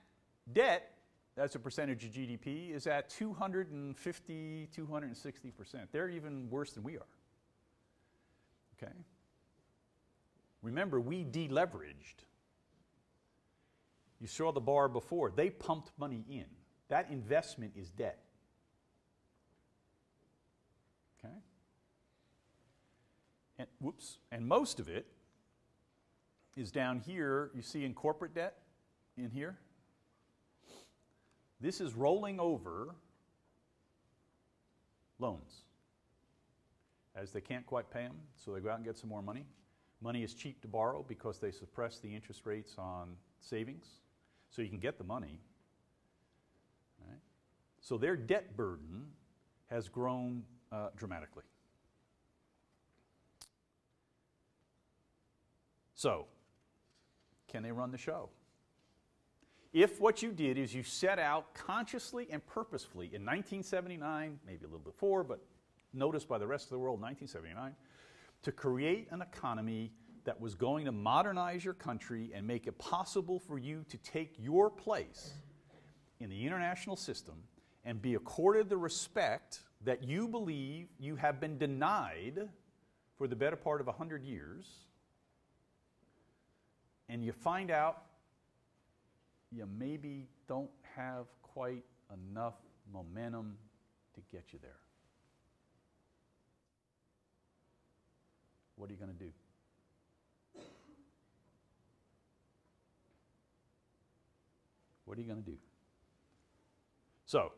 debt as a percentage of GDP is at 250, 260%. They're even worse than we are. Okay? Remember, we deleveraged. You saw the bar before. They pumped money in. That investment is debt. Okay? And, whoops, and most of it is down here. You see in corporate debt in here. This is rolling over loans. As they can't quite pay them, so they go out and get some more money. Money is cheap to borrow because they suppress the interest rates on savings, so you can get the money. Right? So their debt burden has grown dramatically. So, can they run the show? if what you did is you set out consciously and purposefully in 1979, maybe a little before, but noticed by the rest of the world, 1979, to create an economy that was going to modernize your country and make it possible for you to take your place in the international system and be accorded the respect that you believe you have been denied for the better part of 100 years, and you find out you maybe don't have quite enough momentum to get you there. What are you going to do? What are you going to do? So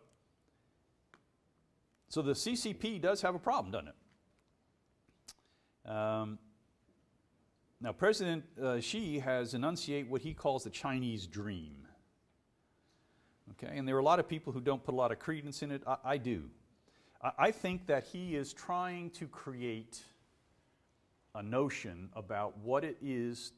the CCP does have a problem, doesn't it? Now, President Xi has enunciated what he calls the Chinese dream. Okay, and there are a lot of people who don't put a lot of credence in it. I do. I think that he is trying to create a notion about what it is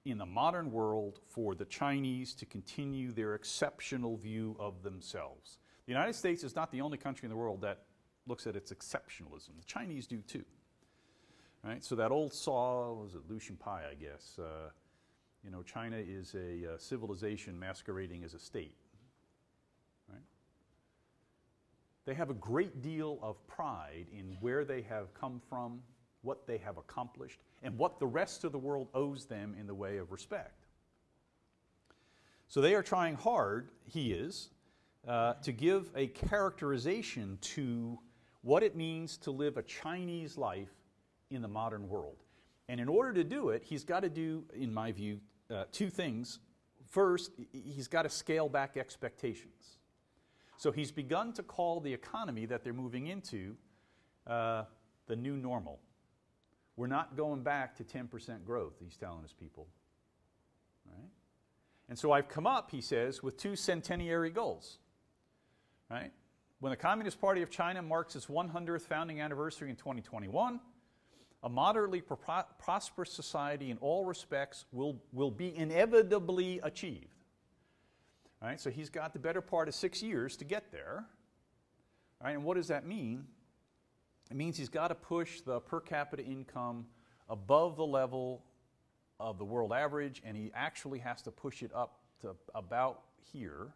in the modern world for the Chinese to continue their exceptional view of themselves. The United States is not the only country in the world that looks at its exceptionalism. The Chinese do too. Right? So that old saw, was it Lucian Pie, I guess, you know, China is a civilization masquerading as a state. Right? They have a great deal of pride in where they have come from, what they have accomplished, and what the rest of the world owes them in the way of respect. So they are trying hard, he is, to give a characterization to what it means to live a Chinese life in the modern world. And in order to do it, he's got to do, in my view, two things. First, he's got to scale back expectations. So he's begun to call the economy that they're moving into the new normal. We're not going back to 10% growth, he's telling his people. Right? And so I've come up, he says, with two centenary goals. Right? When the Communist Party of China marks its 100th founding anniversary in 2021, a moderately prosperous society in all respects will be inevitably achieved. All right, so he's got the better part of 6 years to get there. All right, and what does that mean? It means he's got to push the per capita income above the level of the world average, and he actually has to push it up to about here,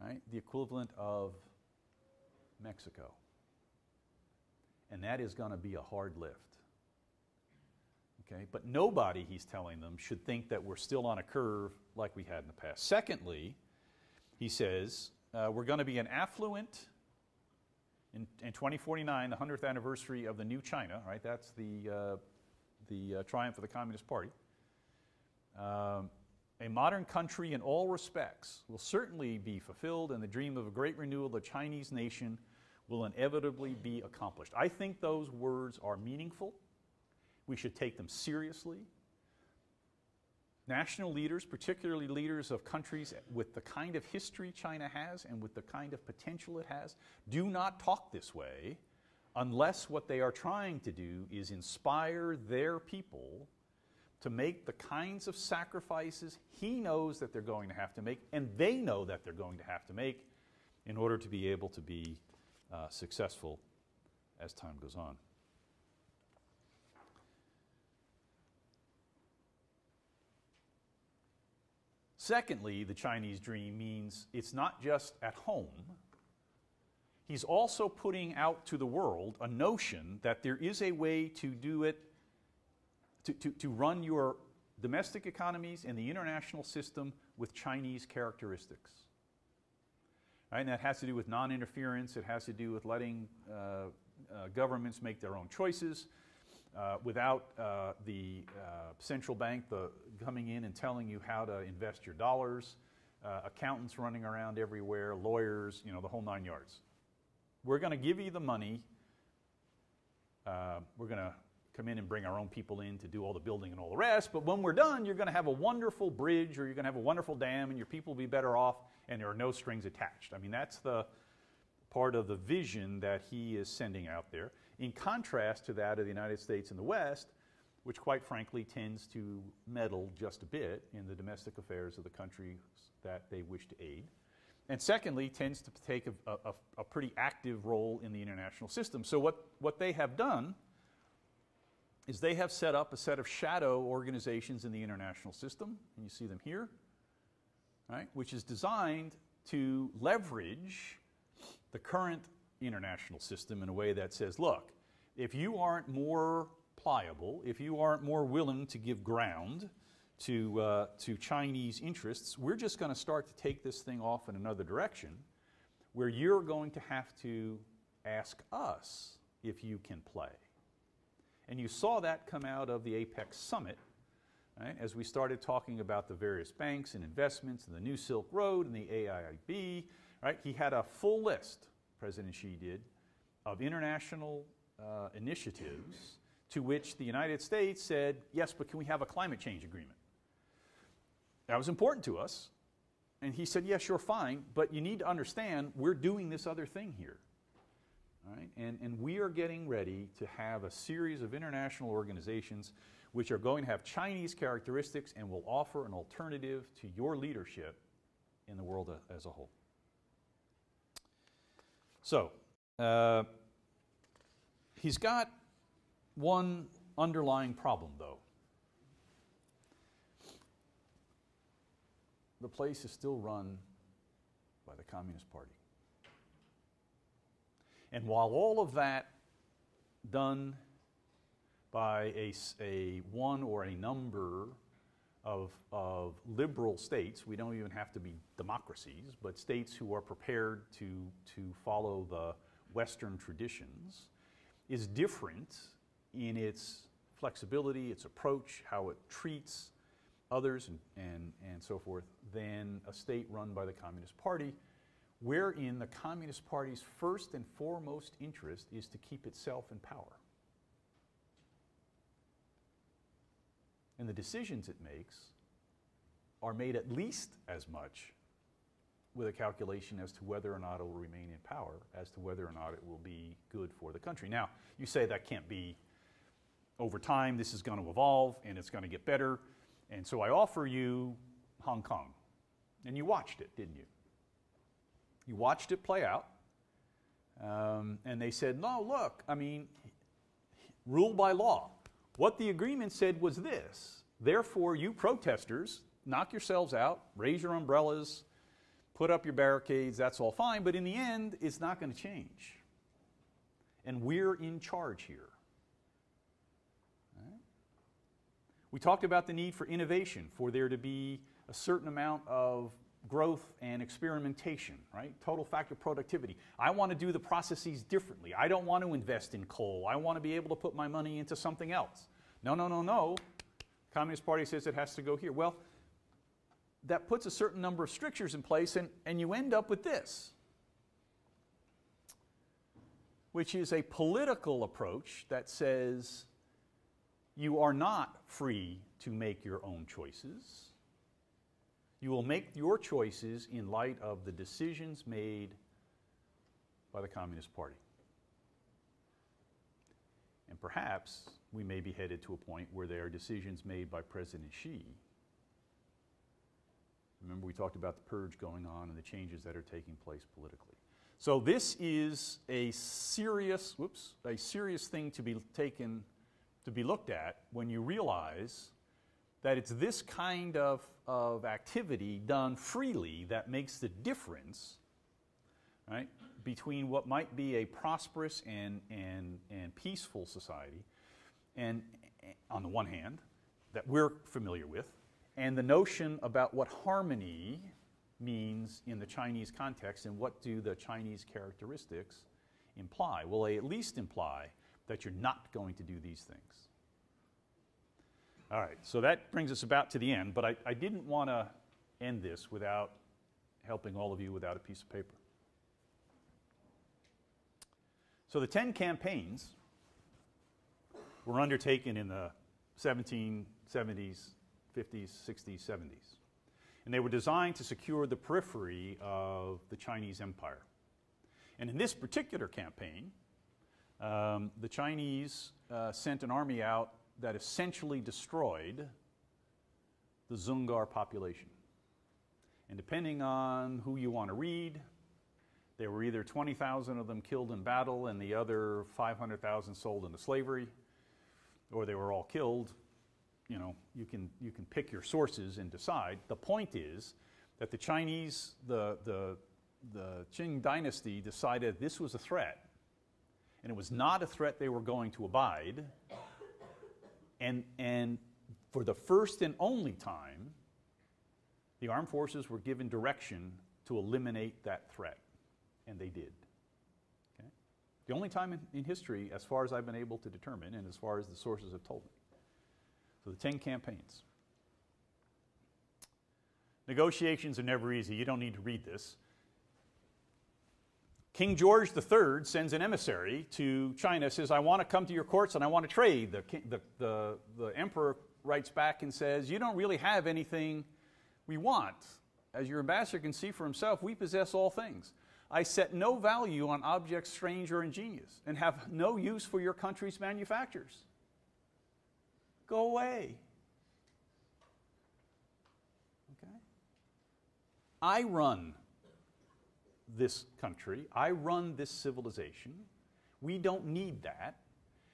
right, the equivalent of Mexico. And that is going to be a hard lift. Okay? But nobody, he's telling them, should think that we're still on a curve like we had in the past. Secondly, he says, we're going to be an affluent, in 2049, the 100th anniversary of the new China, right? That's the triumph of the Communist Party. A modern country in all respects will certainly be fulfilled, and the dream of a great renewal of the Chinese nation will inevitably be accomplished. I think those words are meaningful. We should take them seriously. National leaders, particularly leaders of countries with the kind of history China has and with the kind of potential it has, do not talk this way unless what they are trying to do is inspire their people to make the kinds of sacrifices he knows that they're going to have to make, and they know that they're going to have to make in order to be able to be successful as time goes on. Secondly, the Chinese dream means it's not just at home. He's also putting out to the world a notion that there is a way to do it, to run your domestic economies and the international system with Chinese characteristics. Right? And that has to do with non-interference. It has to do with letting governments make their own choices without the central bank coming in and telling you how to invest your dollars, accountants running around everywhere, lawyers, you know, the whole 9 yards. We're going to give you the money. We're going to come in and bring our own people in to do all the building and all the rest, but when we're done, you're going to have a wonderful bridge or you're going to have a wonderful dam and your people will be better off and there are no strings attached. I mean, that's the part of the vision that he is sending out there. In contrast to that of the United States and the West, which quite frankly tends to meddle just a bit in the domestic affairs of the countries that they wish to aid. And secondly, tends to take a pretty active role in the international system. So what they have done is they have set up a set of shadow organizations in the international system, and you see them here, right, which is designed to leverage the current international system in a way that says, look, if you aren't more pliable, if you aren't more willing to give ground to Chinese interests, we're just going to start to take this thing off in another direction where you're going to have to ask us if you can play. And you saw that come out of the Apex Summit, right, as we started talking about the various banks and investments and the New Silk Road and the AIIB. Right? He had a full list, President Xi did, of international initiatives to which the United States said, yes, but can we have a climate change agreement? That was important to us. And he said, yeah, sure, fine, but you need to understand we're doing this other thing here. All right? And we are getting ready to have a series of international organizations which are going to have Chinese characteristics and will offer an alternative to your leadership in the world as a whole. So, he's got one underlying problem, though. The place is still run by the Communist Party. And while all of that done by a one or a number of liberal states, we don't even have to be democracies, but states who are prepared to follow the Western traditions, is different in its flexibility, its approach, how it treats others and so forth, than a state run by the Communist Party, wherein the Communist Party's first and foremost interest is to keep itself in power. And the decisions it makes are made at least as much with a calculation as to whether or not it will remain in power as to whether or not it will be good for the country. Now, you say that can't be over time, this is going to evolve and it's going to get better. And so I offer you Hong Kong. And you watched it, didn't you? You watched it play out. And they said, no, look, I mean, rule by law. What the agreement said was this. Therefore, you protesters, knock yourselves out, raise your umbrellas, put up your barricades, that's all fine. But in the end, it's not going to change. And we're in charge here. Right? We talked about the need for innovation, for there to be a certain amount of growth and experimentation, right? Total factor productivity. I want to do the processes differently. I don't want to invest in coal. I want to be able to put my money into something else. No, no, no, no. Communist Party says it has to go here. Well, that puts a certain number of strictures in place, and you end up with this, which is a political approach that says you are not free to make your own choices. You will make your choices in light of the decisions made by the Communist Party. And perhaps we may be headed to a point where there are decisions made by President Xi. Remember, we talked about the purge going on and the changes that are taking place politically. So this is a serious thing to be taken, to be looked at when you realize that it's this kind of activity done freely that makes the difference, right, between what might be a prosperous and peaceful society, and on the one hand, that we're familiar with, and the notion about what harmony means in the Chinese context and what do the Chinese characteristics imply. Well, they at least imply that you're not going to do these things. All right, so that brings us about to the end, but I didn't want to end this without helping all of you without a piece of paper. So the 10 campaigns were undertaken in the 1770s, 50s, 60s, 70s. And they were designed to secure the periphery of the Chinese Empire. And in this particular campaign, the Chinese sent an army out that essentially destroyed the Dzungar population. And depending on who you want to read, there were either 20,000 of them killed in battle and the other 500,000 sold into slavery, or they were all killed. You know, you can pick your sources and decide. The point is that the Chinese, the Qing dynasty decided this was a threat, and it was not a threat they were going to abide. And for the first and only time, the armed forces were given direction to eliminate that threat, and they did. Okay? The only time in history, as far as I've been able to determine, and as far as the sources have told me. So the 10 campaigns. Negotiations are never easy. You don't need to read this. King George III sends an emissary to China, says, I want to come to your courts and I want to trade. The emperor writes back and says, you don't really have anything we want. As your ambassador can see for himself, we possess all things. I set no value on objects strange or ingenious and have no use for your country's manufactures. Go away. Okay? I run this country. I run this civilization. We don't need that.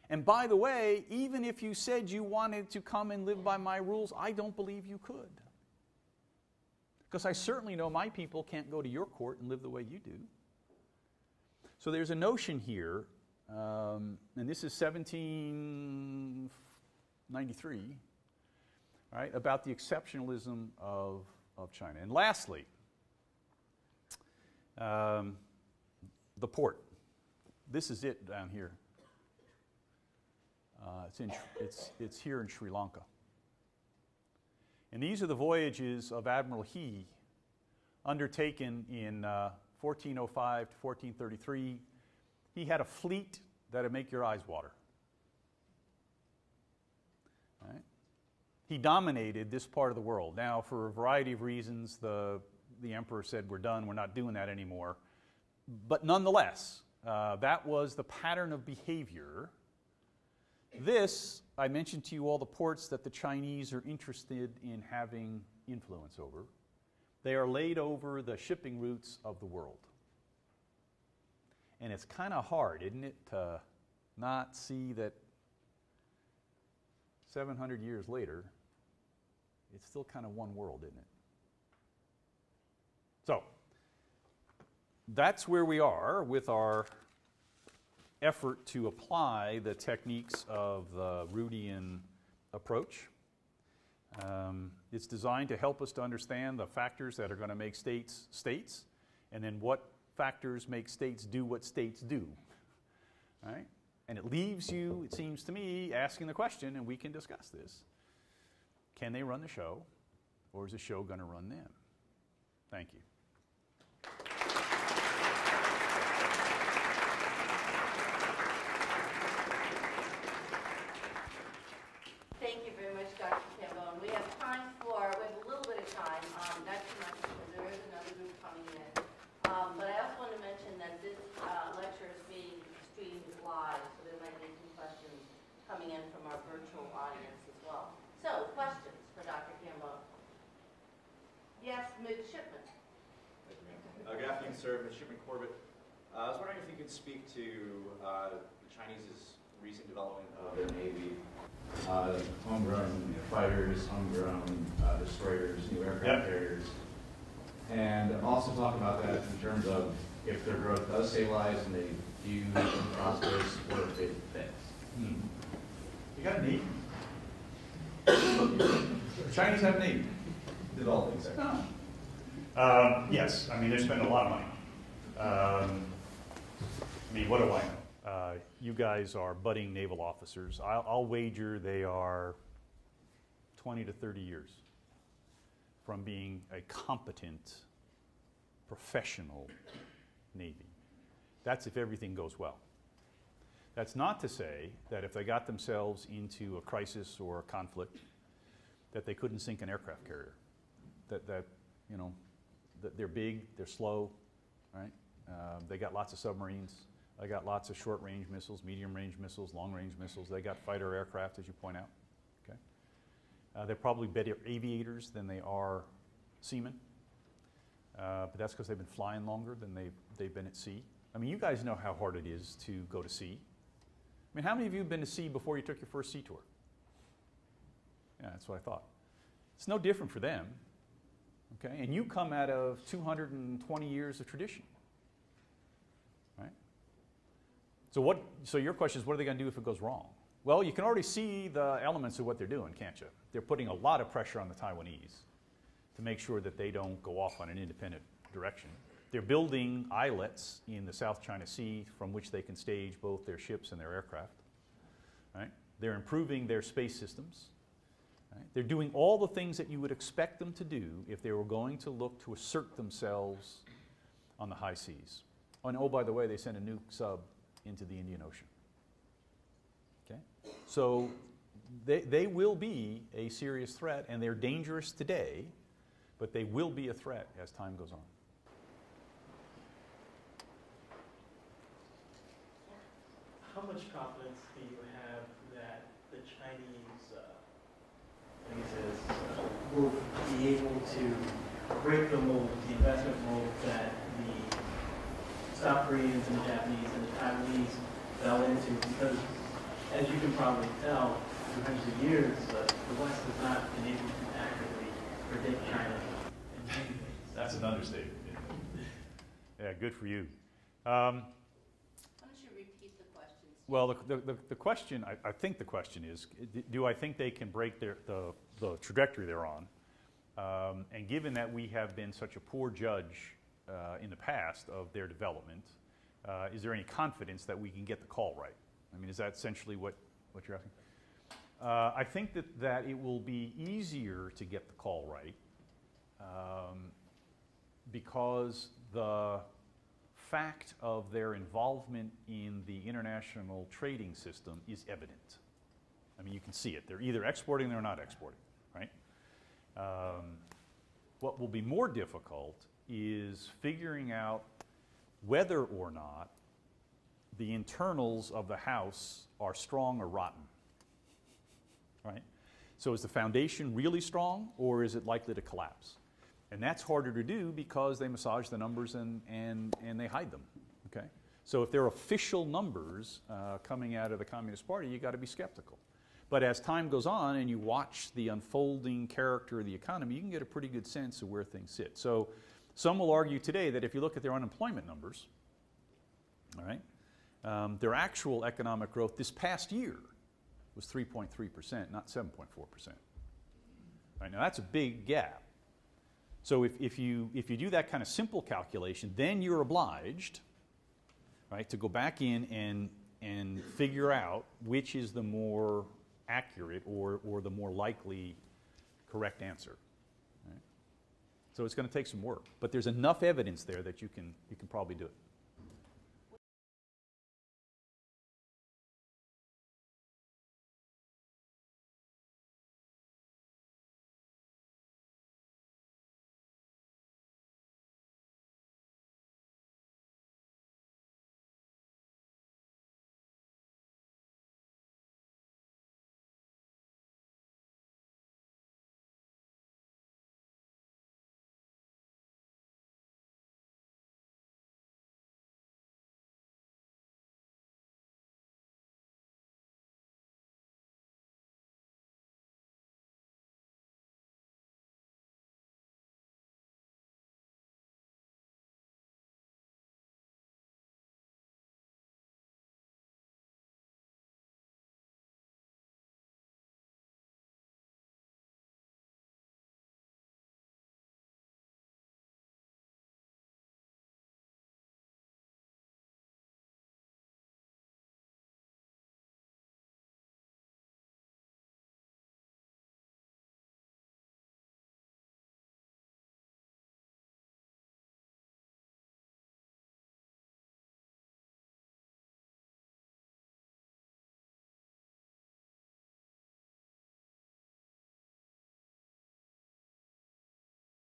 And by the way, even if you said you wanted to come and live by my rules, I don't believe you could. Because I certainly know my people can't go to your court and live the way you do. So there's a notion here, and this is 1793, all right, about the exceptionalism of China. And lastly, the port. This is it down here. It's here in Sri Lanka. And these are the voyages of Admiral He, undertaken in 1405 to 1433. He had a fleet that would make your eyes water. All right? He dominated this part of the world. Now, for a variety of reasons, the emperor said, we're done, we're not doing that anymore. But nonetheless, that was the pattern of behavior. This, I mentioned to you all the ports that the Chinese are interested in having influence over. They are laid over the shipping routes of the world. And it's kind of hard, isn't it, to not see that 700 years later, it's still kind of one world, isn't it? So, that's where we are with our effort to apply the techniques of the Rudian approach. It's designed to help us to understand the factors that are going to make states states, and then what factors make states do what states do. All right? And it leaves you, it seems to me, asking the question, and we can discuss this. Can they run the show, or is the show going to run them? Thank you. Midshipman Corbett. I was wondering if you could speak to the Chinese's recent development of their Navy, homegrown fighters, homegrown destroyers, new aircraft carriers, and also talk about that in terms of if their growth does stabilize and they do prosperous, or if it fits. You got a Navy? The Chinese have a Navy. Developing sector. Yes, I mean, they spend a lot of money. I mean, what do I know? You guys are budding naval officers. I'll wager they are 20 to 30 years from being a competent, professional Navy. That's if everything goes well. That's not to say that if they got themselves into a crisis or a conflict, that they couldn't sink an aircraft carrier. That you know, that they're big, they're slow, right? They got lots of submarines. They got lots of short-range missiles, medium-range missiles, long-range missiles. They got fighter aircraft, as you point out. Okay? They're probably better aviators than they are seamen. But that's because they've been flying longer than they've been at sea. I mean, you guys know how hard it is to go to sea. I mean, how many of you have been to sea before you took your first sea tour? Yeah, that's what I thought. It's no different for them. Okay? And you come out of 220 years of tradition. Right? So your question is, what are they going to do if it goes wrong? Well, you can already see the elements of what they're doing, can't you? They're putting a lot of pressure on the Taiwanese to make sure that they don't go off on an independent direction. They're building islets in the South China Sea from which they can stage both their ships and their aircraft. Right? They're improving their space systems. Right? They're doing all the things that you would expect them to do if they were going to look to assert themselves on the high seas. Oh, and oh, by the way, they sent a nuke sub into the Indian Ocean. Okay? So they will be a serious threat, and they're dangerous today, but they will be a threat as time goes on. How much confidence do you have that the Chinese will be able to break the mold, the investment mold that the South Koreans and the Japanese and the Taiwanese fell into? Because, as you can probably tell, through hundreds of years, the West has not been able to accurately predict China. That's an understatement. Yeah, good for you. Why don't you repeat the question? Well, the question, I think the question is, do I think they can break the trajectory they're on? And given that we have been such a poor judge in the past of their development, is there any confidence that we can get the call right? I mean, is that essentially what you're asking? I think that it will be easier to get the call right because the fact of their involvement in the international trading system is evident. I mean, you can see it. They're either exporting or they're not exporting, right? What will be more difficult is figuring out whether or not the internals of the house are strong or rotten, right? So is the foundation really strong, or is it likely to collapse? And that's harder to do because they massage the numbers and they hide them, okay? So if they're official numbers coming out of the Communist Party, you got to be skeptical. But as time goes on and you watch the unfolding character of the economy, you can get a pretty good sense of where things sit. So some will argue today that if you look at their unemployment numbers, all right, their actual economic growth this past year was 3.3%, not 7.4%. Right, now that's a big gap. So if you do that kind of simple calculation, then you're obliged, right, to go back in and figure out which is the more accurate or the more likely correct answer. Right? So it's going to take some work, but there's enough evidence there that you can probably do it.